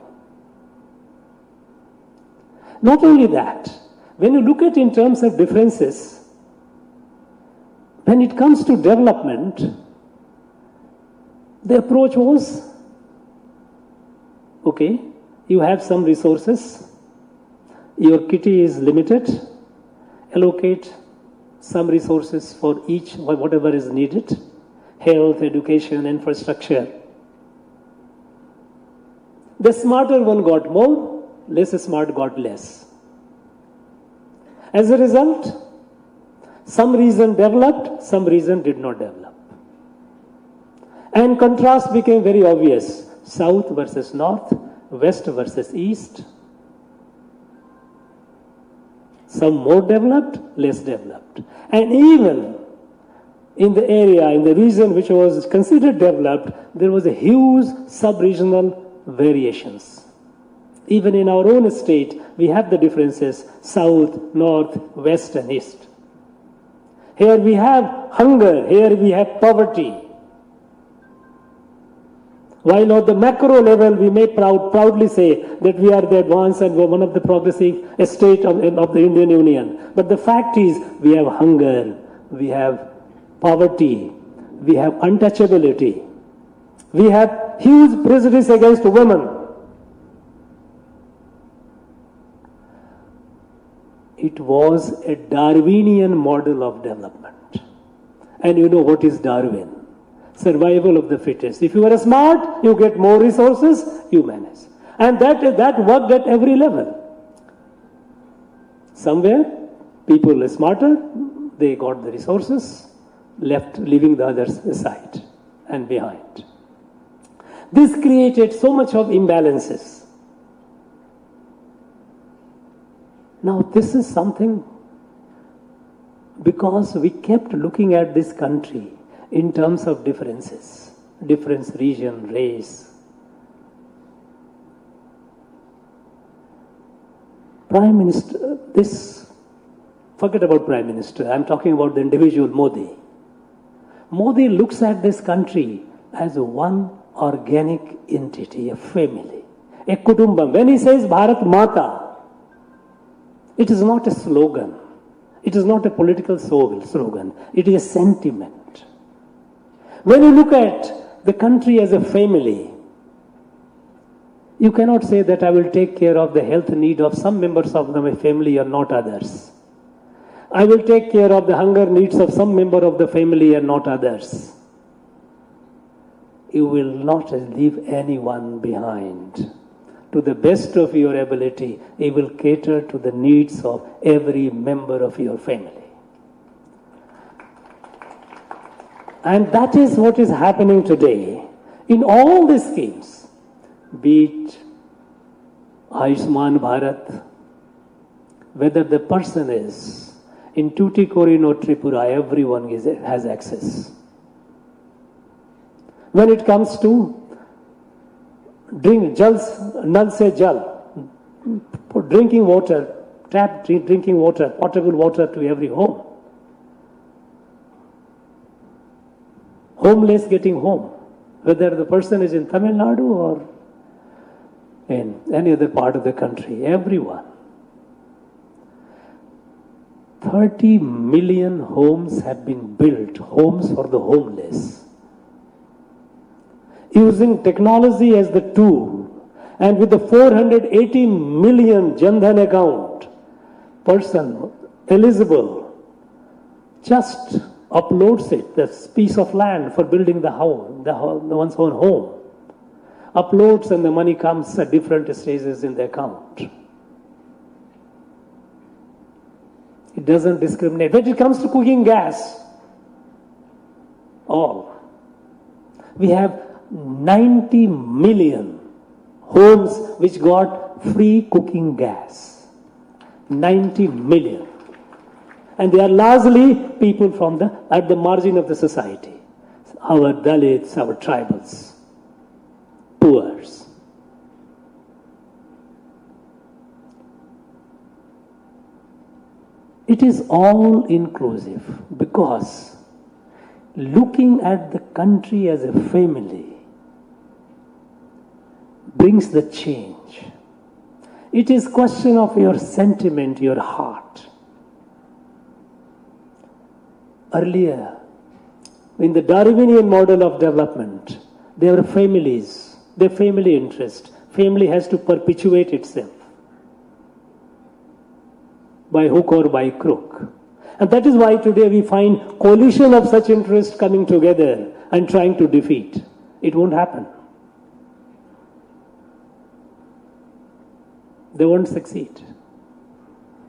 Speaker 15: Not only that, when you look at in terms of differences, when it comes to development, the approach was, okay, you have some resources, your kitty is limited, allocate some resources for each, whatever is needed, health, education, infrastructure. The smarter one got more, less smart got less. As a result, some region developed, some region did not develop. And contrast became very obvious. South versus north, west versus east. Some more developed, less developed. And even in the area, in the region which was considered developed, there was a huge sub-regional variations. Even in our own state, we have the differences, south, north, west and east. Here we have hunger, here we have poverty. While on the macro level, we may proudly say that we are the advanced and we're one of the progressive state of the Indian Union. But the fact is, we have hunger, we have poverty, we have untouchability, we have huge prejudice against women. It was a Darwinian model of development. And you know what is Darwin? Survival of the fittest. If you are smart, you get more resources, you manage. And that worked at every level. Somewhere, people are smarter, they got the resources, leaving the others aside and behind. This created so much of imbalances. Now, this is something because we kept looking at this country in terms of differences. difference, region, race. Prime Minister, forget about Prime Minister, I'm talking about the individual Modi. Modi looks at this country as one organic entity, a family, a kutumbam. When he says Bharat Mata, it is not a slogan. It is not a political slogan. It is a sentiment. When you look at the country as a family, you cannot say that I will take care of the health need of some members of my family and not others. I will take care of the hunger needs of some member of the family and not others. You will not leave anyone behind. To the best of your ability, you will cater to the needs of every member of your family. And that is what is happening today in all these schemes. Be it Ayushman Bharat, whether the person is in Tuticorin or Tripura, everyone has access. When it comes to Nal Se Jal, drinking water, drinking water, potable water to every home. Homeless getting home, whether the person is in Tamil Nadu or in any other part of the country, everyone. 30 million homes have been built, homes for the homeless. Using technology as the tool, and with the 480 million Jan Dhan account, person eligible just uploads it, this piece of land for building the home, one's own home. Uploads and the money comes at different stages in the account. It doesn't discriminate. When it comes to cooking gas, we have 90 million homes which got free cooking gas. 90 million. And they are largely people from at the margin of the society. Our Dalits, our tribals, poors. It is all inclusive because looking at the country as a family brings the change. It is question of your sentiment, your heart. Earlier, in the Darwinian model of development, there were families, their family interest. Family has to perpetuate itself by hook or by crook. And that is why today we find coalition of such interests coming together and trying to defeat. It won't happen. They won't succeed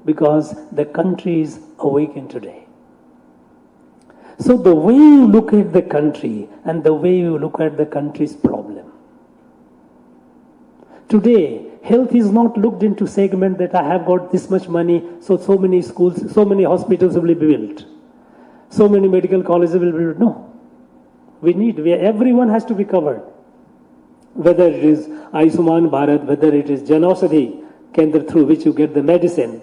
Speaker 15: because the country is awakened today. So the way you look at the country and the way you look at the country's problem. Today, health is not looked into segment that I have got this much money, so many schools, so many hospitals will be built. So many medical colleges will be built. No. Everyone has to be covered. Whether it is Ayushman Bharat, whether it is Janaushadhi Kendra through which you get the medicine,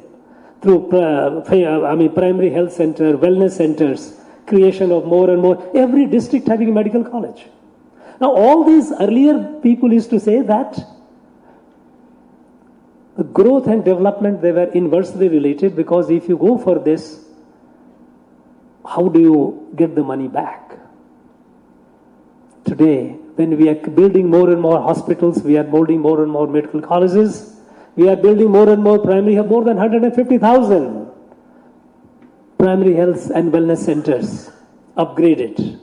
Speaker 15: through primary health center, wellness centers, creation of more and more, every district having a medical college. Now all these earlier people used to say that the growth and development, they were inversely related because if you go for this, how do you get the money back? Today, when we are building more and more hospitals, we are building more and more medical colleges, we are building more and more primary, more than 150,000 primary health and wellness centers upgraded.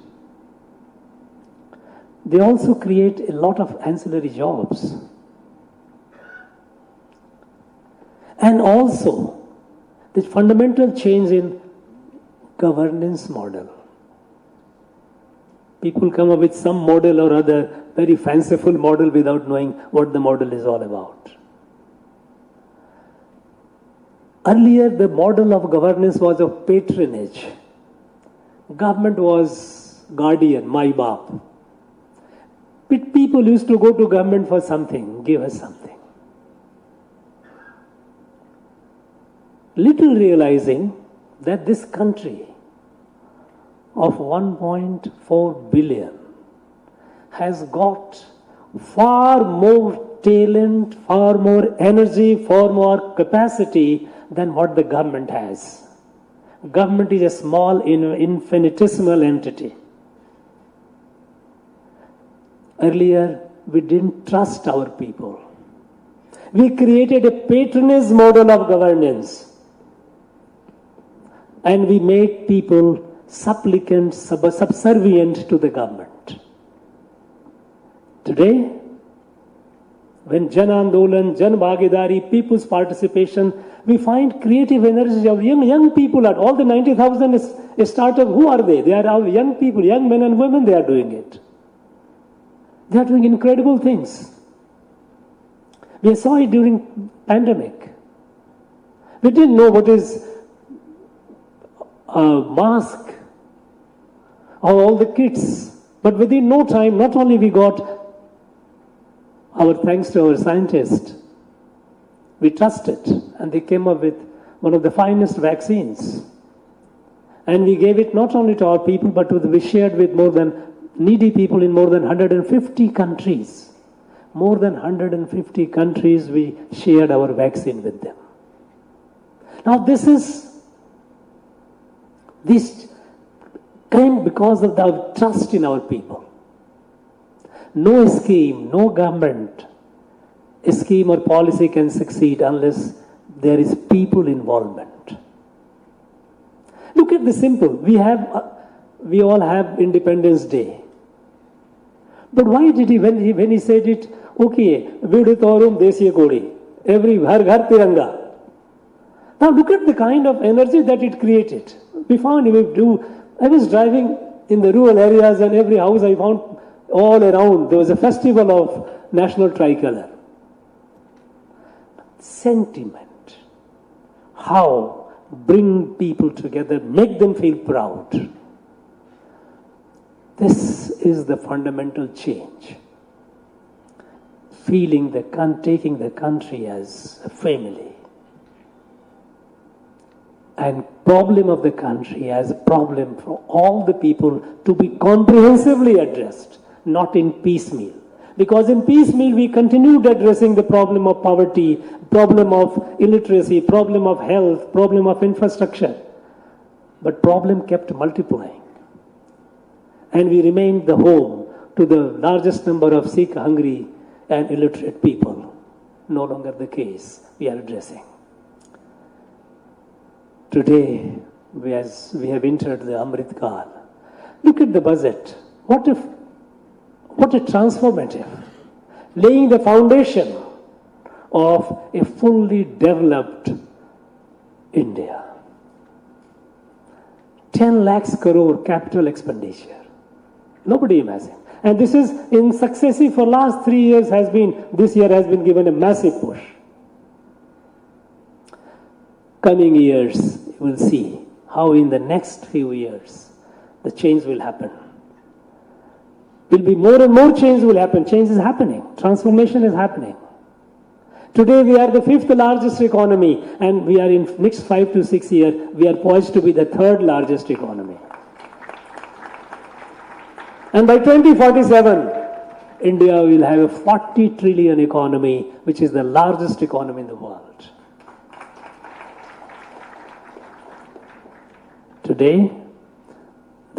Speaker 15: They also create a lot of ancillary jobs. And also, the fundamental change in governance model. People come up with some model or other, very fanciful model without knowing what the model is all about. Earlier, the model of governance was of patronage. Government was guardian, my baap. People used to go to government for something, give us something. Little realizing that this country of 1.4 billion has got far more talent, far more energy, far more capacity than what the government has. Government is a small, infinitesimal entity. Earlier, we didn't trust our people. We created a patronage model of governance. And we made people supplicant, subservient to the government. Today, when Jan Andolan, Jan Bhagidari, people's participation, we find creative energy of young people. At all the 90,000 is startup, who are they? They are our young people, young men and women, they are doing it. They are doing incredible things. We saw it during pandemic. We didn't know what is a mask or all the kits. But within no time, not only we got our thanks to our scientists, we trusted and they came up with one of the finest vaccines. And we gave it not only to our people, but we shared with more than needy people in more than 150 countries. More than 150 countries we shared our vaccine with them. Now this came because of the trust in our people. No scheme, no government scheme or policy can succeed unless there is people involvement. Look at the simple. We all have Independence Day. But why did he, when he said it, okay, Viduthorum Deshiya Kodi, every Ghar Ghar Tiranga. Now look at the kind of energy that it created. We found I was driving in the rural areas and every house I found all around, there was a festival of national tricolor. Sentiment. How bring people together, make them feel proud. This is the fundamental change. Taking the country as a family. And problem of the country as a problem for all the people to be comprehensively addressed, not in piecemeal. Because in piecemeal we continued addressing the problem of poverty, problem of illiteracy, problem of health, problem of infrastructure. But problem kept multiplying. And we remained the home to the largest number of sick, hungry and illiterate people. No longer the case we are addressing. Today, as we have entered the Amrit Kal, look at the budget. What a transformative, laying the foundation of a fully developed India. 10 lakhs crore capital expenditure. Nobody imagined. And this is in successive for last 3 years this year has been given a massive push. Coming years, you will see how in the next few years the change will happen. Will be more and more change will happen. Change is happening. Transformation is happening. Today we are the 5th largest economy and we are in next 5 to 6 years, we are poised to be the 3rd largest economy. And by 2047, India will have a 40 trillion economy, which is the largest economy in the world. Today,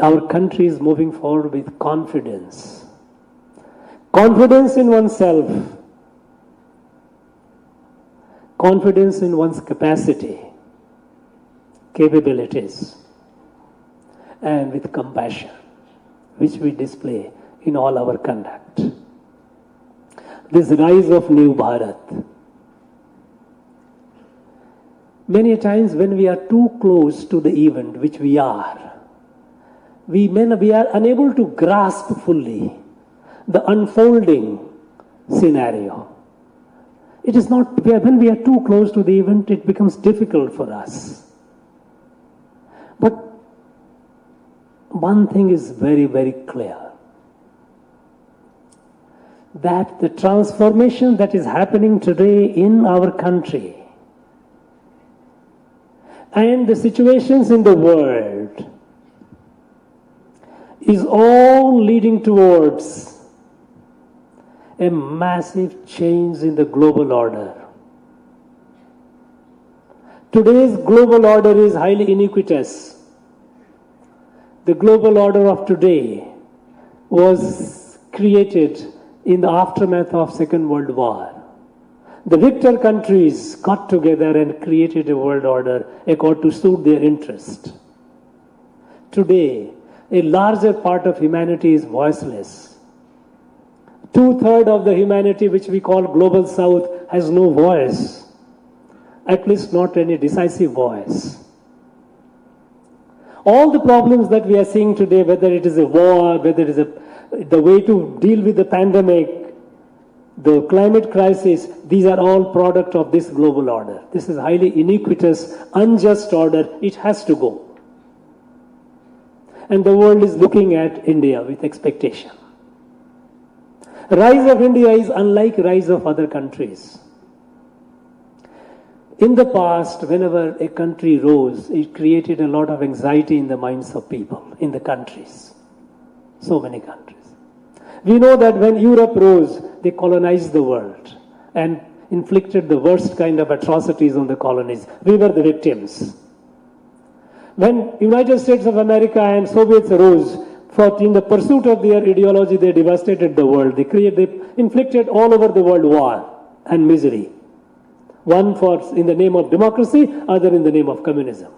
Speaker 15: our country is moving forward with confidence. Confidence in oneself. Confidence in one's capacity, capabilities, and with compassion, which we display in all our conduct. This rise of New Bharat. Many times when we are too close to the event, which we are unable to grasp fully the unfolding scenario. It is not, when we are too close to the event, it becomes difficult for us. But one thing is very, very clear. that the transformation that is happening today in our country and the situations in the world is all leading towards a massive change in the global order. Today's global order is highly iniquitous. The global order of today was created in the aftermath of Second World War. The victor countries got together and created a world order according to suit their interest. Today, a larger part of humanity is voiceless. 2/3 of the humanity, which we call Global South, has no voice, at least not any decisive voice. All the problems that we are seeing today, whether it is a war, whether it is the way to deal with the pandemic, the climate crisis, these are all product of this global order. This is highly iniquitous, unjust order. It has to go. And the world is looking at India with expectation. Rise of India is unlike rise of other countries. In the past, whenever a country rose, it created a lot of anxiety in the minds of people, in the countries. So many countries. We know that when Europe rose, they colonized the world and inflicted the worst kind of atrocities on the colonies. We were the victims. When United States of America and Soviets rose, in the pursuit of their ideology, they devastated the world. They inflicted all over the world war and misery. One in the name of democracy, other in the name of communism.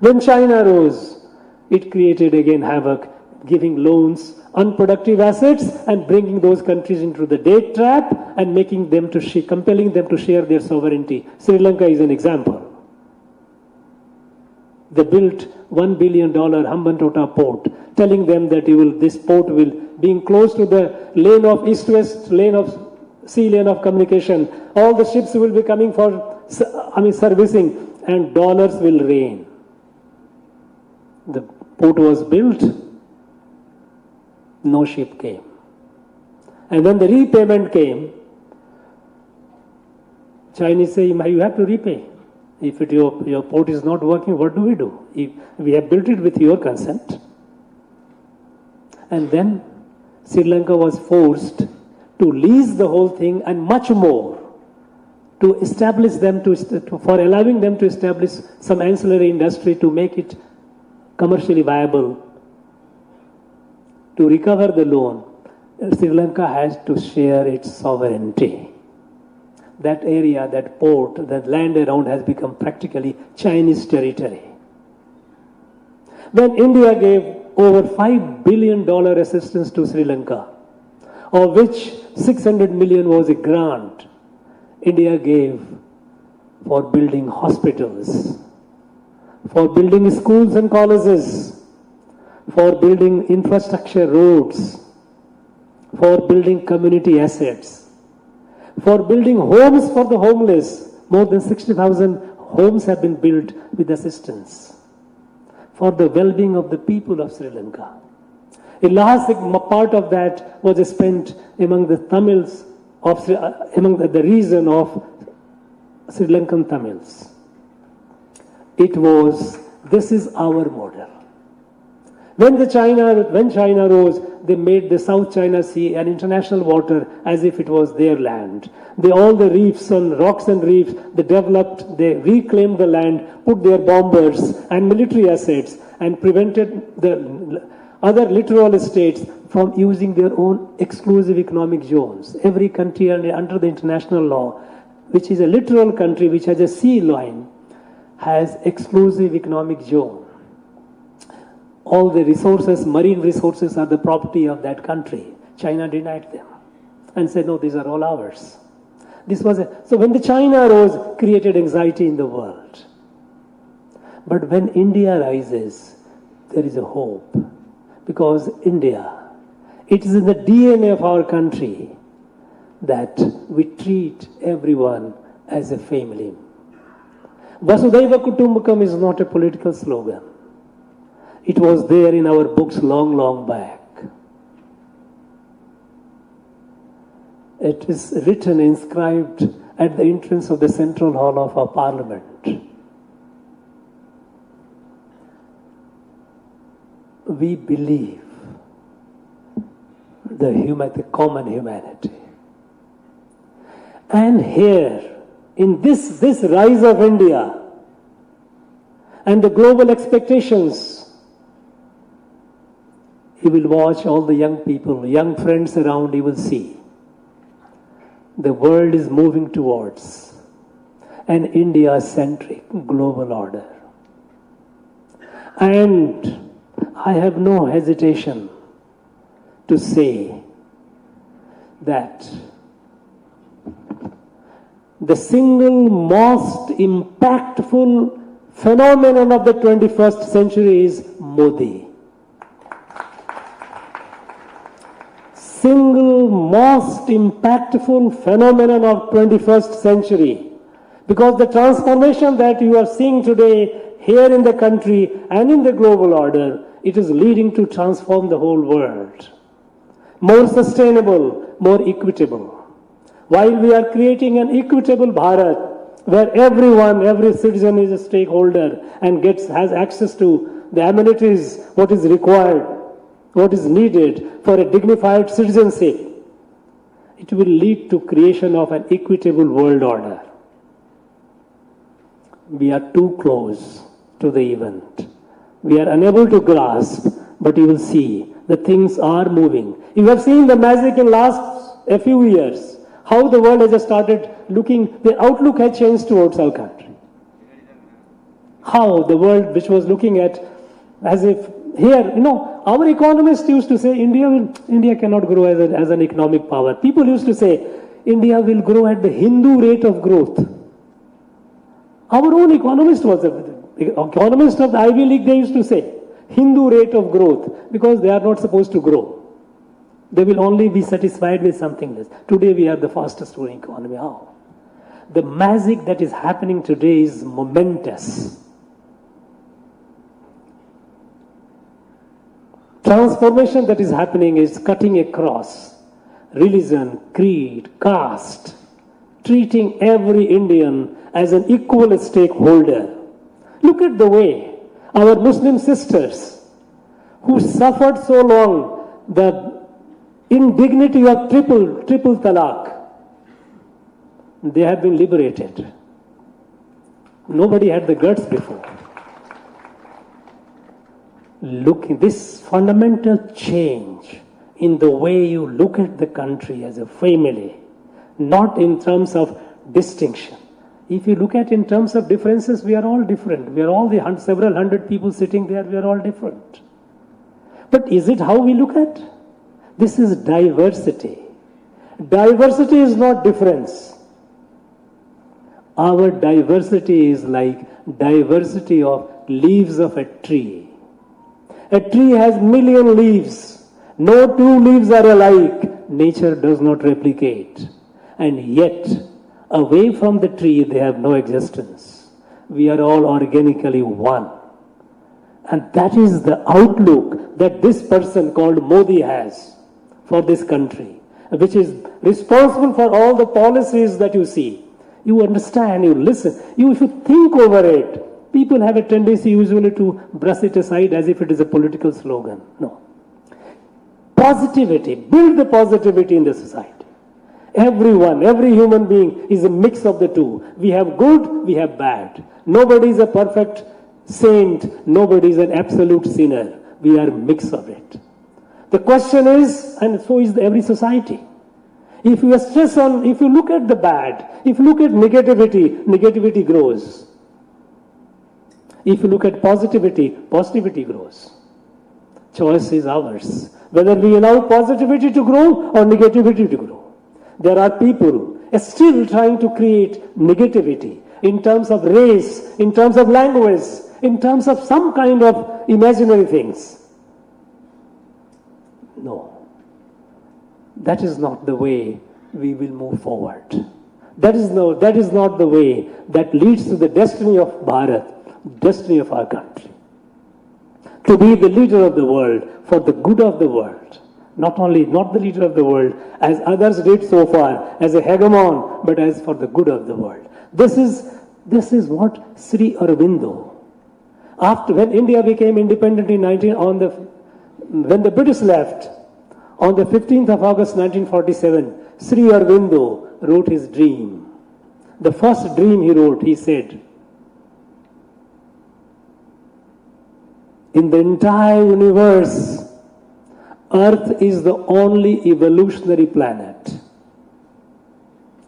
Speaker 15: When China rose, it created again havoc, giving loans, unproductive assets, and bringing those countries into the debt trap and making them compelling them to share their sovereignty. Sri Lanka is an example. They built $1 billion Hambantota port, telling them that this port will, being close to the lane of east-west sea lane of communication, all the ships will be coming for servicing, and dollars will rain. The port was built, no ship came. And when the repayment came, Chinese say, you have to repay. If your port is not working, what do? If we have built it with your consent. And then Sri Lanka was forced to lease the whole thing and much more to establish them, for allowing them to establish some ancillary industry to make it commercially viable. To recover the loan, Sri Lanka has to share its sovereignty. That area, that port, that land around has become practically Chinese territory. When India gave over $5 billion assistance to Sri Lanka, of which 600 million was a grant, India gave for building hospitals, for building schools and colleges, for building infrastructure roads, for building community assets, for building homes for the homeless. More than 60,000 homes have been built with assistance. For the well-being of the people of Sri Lanka. A large part of that was spent among the Tamils, among the region of Sri Lankan Tamils. This is our model. When China rose, they made the South China Sea an international water as if it was their land. All the reefs and rocks and reefs, they reclaimed the land, put their bombers and military assets, and prevented the other littoral states from using their own exclusive economic zones. Every country under the international law, which is a littoral country, which has a sea line, has exclusive economic zone. All the resources, marine resources, are the property of that country. China denied them and said, no, these are all ours. So when the China rose, created anxiety in the world. But when India rises, there is a hope. Because India, it is in the DNA of our country that we treat everyone as a family. Vasudhaiva Kutumbakam is not a political slogan. It was there in our books long, long back. It is written, inscribed at the entrance of the central hall of our parliament. We believe the common humanity. And here, in this rise of India and the global expectations, you will watch all the young people, young friends around, you will see the world is moving towards an India-centric global order. And I have no hesitation to say that the single most impactful phenomenon of the 21st century is Modi. Single most impactful phenomenon of 21st century. Because the transformation that you are seeing today here in the country and in the global order, it is leading to transform the whole world. More sustainable, more equitable. While we are creating an equitable Bharat, where everyone, every citizen is a stakeholder and has access to the amenities, what is required, what is needed for a dignified citizenship, it will lead to creation of an equitable world order. We are too close to the event. We are unable to grasp, but you will see the things are moving. You have seen the magic in last a few years, how the world has started looking, the outlook has changed towards our country. How the world which was looking at as if here, our economists used to say India cannot grow as an economic power. People used to say India will grow at the Hindu rate of growth. Our own economist was economist of the Ivy League, they used to say Hindu rate of growth because they are not supposed to grow. They will only be satisfied with something less. Today we are the fastest growing economy. How? The magic that is happening today is momentous. Transformation that is happening is cutting across religion, creed, caste, treating every Indian as an equal stakeholder. Look at the way our Muslim sisters who suffered so long the indignity of triple talaq, they have been liberated. Nobody had the guts before. Look, this fundamental change in the way you look at the country as a family, not in terms of distinction. If you look at in terms of differences, we are all different. We are all the several hundred people sitting there, we are all different. But is it how we look at? This is diversity. Diversity is not difference. Our diversity is like diversity of leaves of a tree. A tree has million leaves. No two leaves are alike. Nature does not replicate. And yet, away from the tree, they have no existence. We are all organically one. And that is the outlook that this person called Modi has for this country, which is responsible for all the policies that you see. You understand, you listen, you should think over it. People have a tendency usually to brush it aside as if it is a political slogan. No. Positivity, build the positivity in the society. Everyone, every human being is a mix of the two. We have good, we have bad. Nobody is a perfect saint, nobody is an absolute sinner. We are a mix of it. The question is, and so is every society. If you stress on, if you look at the bad, if you look at negativity, negativity grows. If you look at positivity, positivity grows. Choice is ours. Whether we allow positivity to grow or negativity to grow. There are people still trying to create negativity in terms of race, in terms of language, in terms of some kind of imaginary things. No. That is not the way we will move forward. That is not the way that leads to the destiny of Bharat, destiny of our country. To be the leader of the world for the good of the world. Not the leader of the world, as others did so far, as a hegemon, but as for the good of the world. This is what Sri Aurobindo, when India became independent when the British left, on the 15th of August 1947, Sri Aurobindo wrote his dream. The first dream he wrote, he said, in the entire universe, Earth is the only evolutionary planet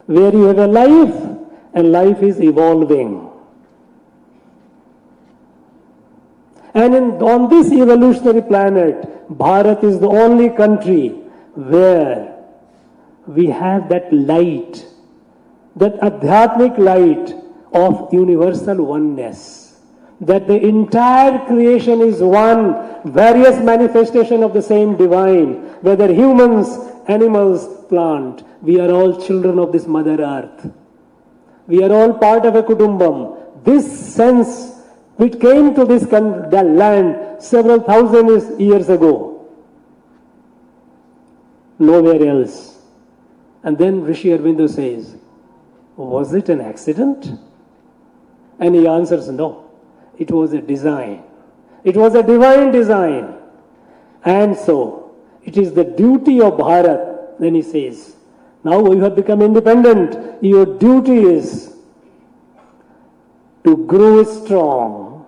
Speaker 15: where you have a life and life is evolving. And on this evolutionary planet, Bharat is the only country where we have that light, that Adhyatmic light of universal oneness. That the entire creation is one, various manifestation of the same divine, whether humans, animals, plant. We are all children of this Mother Earth. We are all part of a kutumbam. This sense which came to this land several thousand years ago, nowhere else. And then Rishi Aurobindo says, was it an accident? And he answers, no. It was a design. It was a divine design. And so, it is the duty of Bharat, then he says, now you have become independent, your duty is to grow strong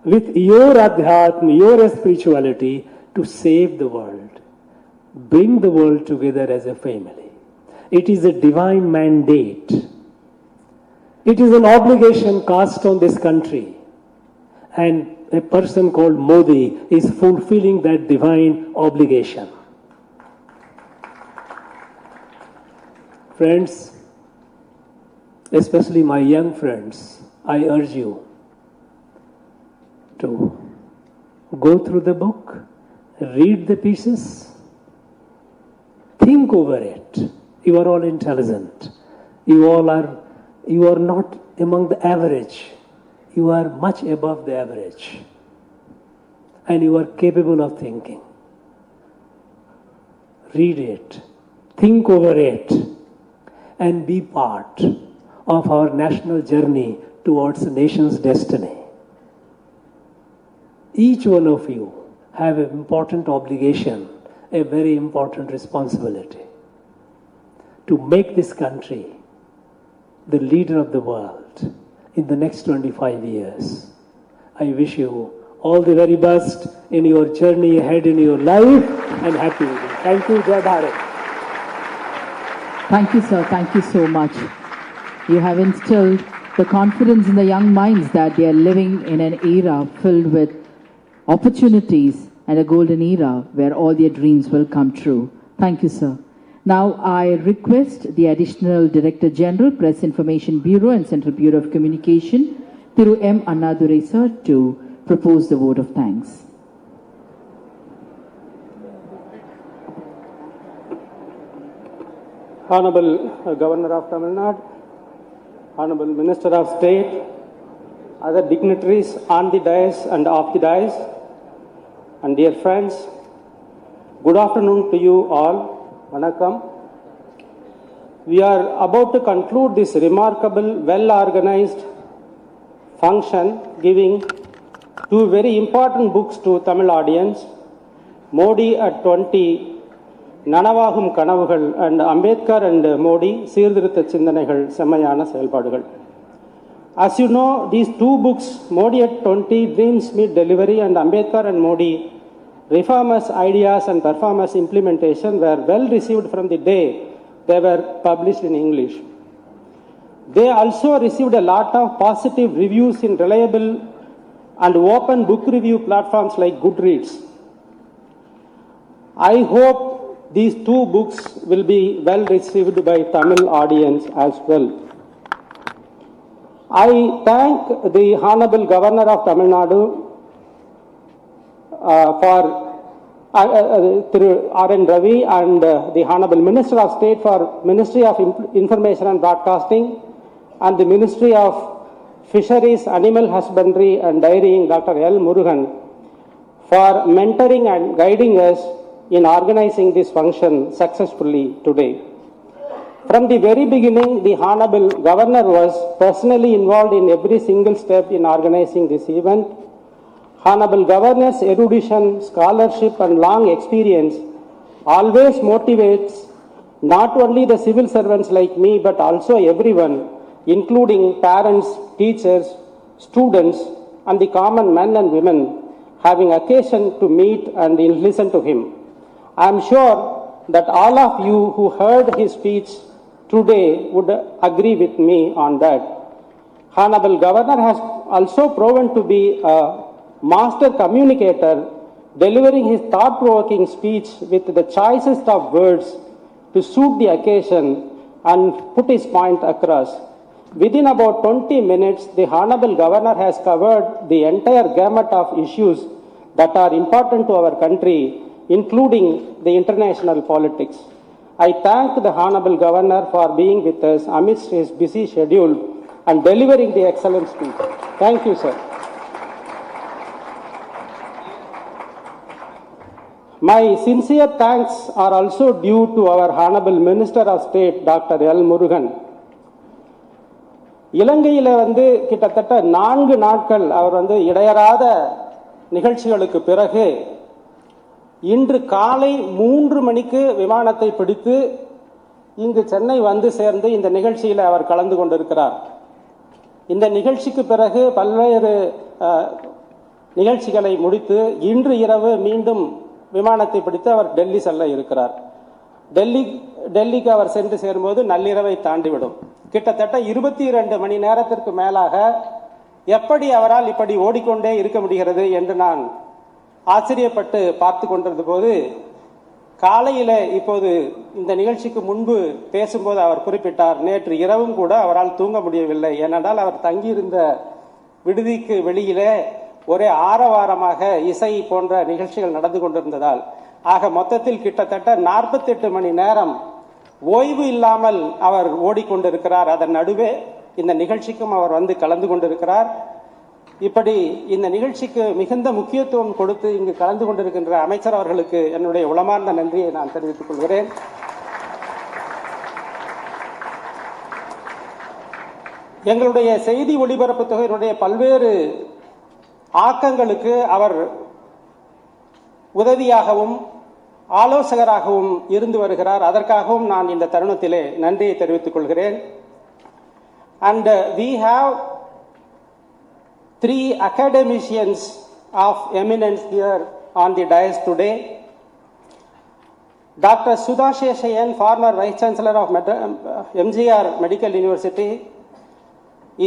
Speaker 15: with your adhyatma, your spirituality, to save the world. Bring the world together as a family. It is a divine mandate. It is an obligation cast on this country. And a person called Modi is fulfilling that divine obligation. Friends, especially my young friends, I urge you to go through the book, read the pieces, think over it. You are all intelligent. You are not among the average. You are much above the average. And you are capable of thinking. Read it, think over it, and be part of our national journey towards the nation's destiny. Each one of you have an important obligation, a very important responsibility to make this country the leader of the world in the next 25 years. I wish you all the very best in your journey ahead in your life, and happy with it. Thank you, Jai Bharat.
Speaker 2: Thank you, sir. Thank you so much. You have instilled the confidence in the young minds that they are living in an era filled with opportunities and a golden era where all their dreams will come true. Thank you, sir. Now I request the Additional Director General, Press Information Bureau and Central Bureau of Communication, Thiru M. Annadurai, sir, to propose the vote of thanks.
Speaker 16: Honorable Governor of Tamil Nadu, Honorable Minister of State, other dignitaries on the dais and off the dais, and dear friends, good afternoon to you all. Vanakkam. We are about to conclude this remarkable, well-organized function, giving two very important books to Tamil audience, Modi at 20, Nanavagum Kanavugal, and Ambedkar and Modi, Seerthirutha Chindanaigal, Semayana செயல்பாடுகள். As you know, these two books, Modi at 20, Dreams Meet Delivery, and Ambedkar and Modi, Reformers' Ideas and Performers' Implementation, were well received from the day they were published in English. They also received a lot of positive reviews in reliable and open book review platforms like Goodreads. I hope these two books will be well received by Tamil audience as well. I thank the Honorable Governor of Tamil Nadu for R.N. Ravi and the Honorable Minister of State for Ministry of Information and Broadcasting and the Ministry of Fisheries, Animal Husbandry and Dairying, Dr. L. Murugan, for mentoring and guiding us in organizing this function successfully today. From the very beginning, the Honorable Governor was personally involved in every single step in organizing this event. Honorable Governor's erudition, scholarship and long experience always motivates not only the civil servants like me, but also everyone, including parents, teachers, students, and the common men and women having occasion to meet and listen to him. I am sure that all of you who heard his speech today would agree with me on that. Honorable Governor has also proven to be a master communicator, delivering his thought-provoking speech with the choicest of words to suit the occasion and put his point across. Within about 20 minutes, the Honorable Governor has covered the entire gamut of issues that are important to our country, including the international politics. I thank the Honorable Governor for being with us amidst his busy schedule and delivering the excellent speech. Thank you, sir. My sincere thanks are also due to our Honorable Minister of State, Dr. L. Murugan. இலங்கையில் கிட்டத்தட்ட 4 நாட்கள் அவர் இடையறாத நிகழ்ச்சிகளுக்கு பிறகு இன்று காலை 3 மணிக்கு விமானத்தை பிடித்து இங்கு சென்னை வந்து சேர்ந்து இந்த நிகழ்ச்சியில் அவர் கலந்து கொண்டிருக்கிறார். இந்த நிகழ்ச்சிக்கு பிறகு பல்வேறு நிகழ்ச்சிகளை முடித்து இன்று இரவு மீண்டும் விமானத்தை பிடித்து அவர் டெல்லி செல்ல இருக்கிறார். டெல்லிக்கு அவர் சென்று சேரும்போது நள்ளிரவை தாண்டிவிடும். கிட்டத்தட்ட 22 மணி நேரத்திற்கு மேலாக எப்படி அவரால் இப்படி ஓடிக்கொண்டே இருக்க முடிகிறது என்று நான் ஆச்சரியப்பட்டு பார்த்து கொண்டிருந்த போது காலையில் இப்போது இந்த நிகழ்ச்சிக்கு முன்பு பேசும்போது அவர் குறிப்பிட்டார், நேற்று இரவும் கூட அவரால் தூங்க முடியவில்லை. ஏனென்றால் அவர் தங்கியிருந்த விடுதிக்கு வெளியிலே ஒரே ஆரவாரமாக இசை போன்ற நிகழ்ச்சிகள் நடந்து கொண்டிருந்ததால் ஆக மொத்தத்தில் கிட்டத்தட்ட 48 மணி நேரம் ஓய்வு இல்லாமல் அவர் ஓடிக்கொண்டிருக்கிறார். அதன் நடுவே இந்த நிகழ்ச்சிக்கும் அவர் கலந்து கொண்டிருக்கிறார். இப்படி இந்த நிகழ்ச்சிக்கு மிகுந்த முக்கியத்துவம் கொடுத்து இங்கு கலந்து கொண்டிருக்கின்ற அமைச்சர் அவர்களுக்கு என்னுடைய உளமார்ந்த நன்றியை நான் தெரிவித்துக் கொள்கிறேன். எங்களுடைய செய்தி ஒளிபரப்பு தொகையினுடைய பல்வேறு ஆக்கங்களுக்கு அவர் உதவியாகவும் ஆலோசகராகவும் இருந்து வருகிறார். அதற்காகவும் நான் இந்த தருணத்திலே நன்றியை தெரிவித்துக் கொள்கிறேன். And we have 3 academicians of eminence here on the dais today. Dr. Sudha Sheshayan, former Vice Chancellor of MGR Medical University.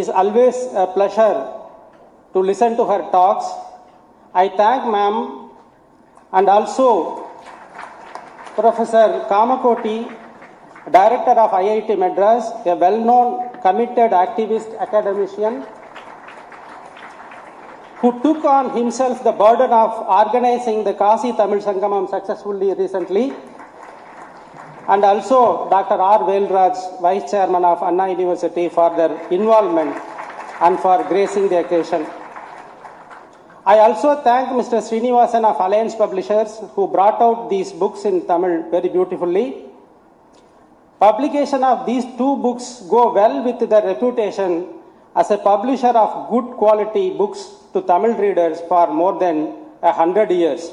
Speaker 16: Is always a pleasure to listen to her talks. I thank ma'am and also Professor Kamakoti, Director of IIT Madras, a well-known committed activist academician who took on himself the burden of organizing the Kasi Tamil Sangamam successfully recently, and also Dr. R. Velraj, Vice Chairman of Anna University, for their involvement and for gracing the occasion. I also thank Mr. Srinivasan of Alliance Publishers who brought out these books in Tamil very beautifully. Publication of these 2 books go well with their reputation as a publisher of good quality books to Tamil readers for more than 100 years.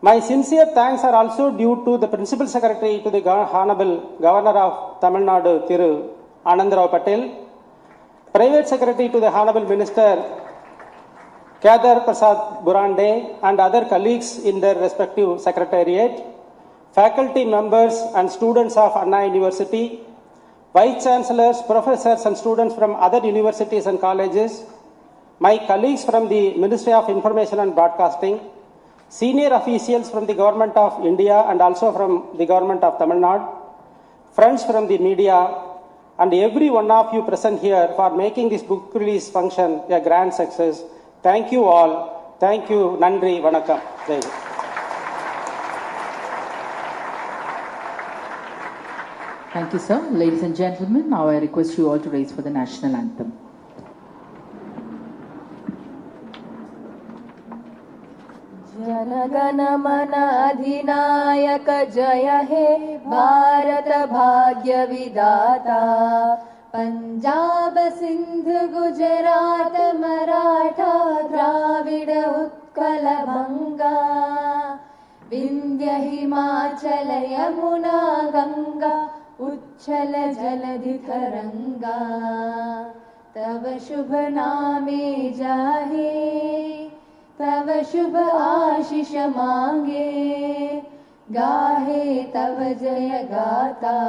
Speaker 16: My sincere thanks are also due to the Principal Secretary to the Honorable Governor of Tamil Nadu, Thiru Anandarao Patel, Private Secretary to the Honorable Minister Kedar Prasad Burande and other colleagues in their respective secretariat, faculty members and students of Anna University, Vice Chancellors, professors and students from other universities and colleges, my colleagues from the Ministry of Information and Broadcasting, senior officials from the Government of India and also from the Government of Tamil Nadu, friends from the media, and every one of you present here for making this book release function a grand success. Thank you all. Thank you. Nandri, Vanakkam. Jai Hind.
Speaker 2: Thank you, sir. Ladies and gentlemen, now I request you all to raise for the national anthem.
Speaker 3: जनगण मन अधिनायक जय हे भारत भाग्य विधाता पंजाब सिंध गुजरात मराठा द्राविड उत्कल बंगा विंध्य हिमाचल यमुना गंगा उच्छल जलधि तरंगा तव शुभ नामे जाहे तव शुभ आशीष मांगे गाहे तव जय गाता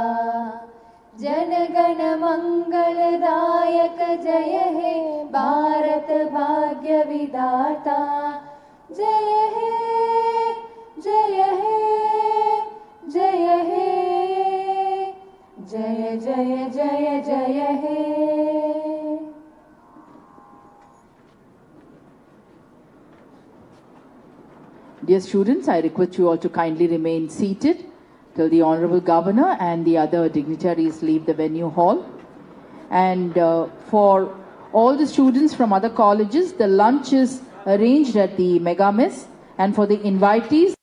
Speaker 3: जनगण मंगलदायक जय हे भारत भाग्य विधाता जय हे जय हे जय हे जय जय जय जय हे.
Speaker 2: Dear students, I request you all to kindly remain seated till the Honorable Governor and the other dignitaries leave the venue hall. And for all the students from other colleges, the lunch is arranged at the Mega Mess, and for the invitees,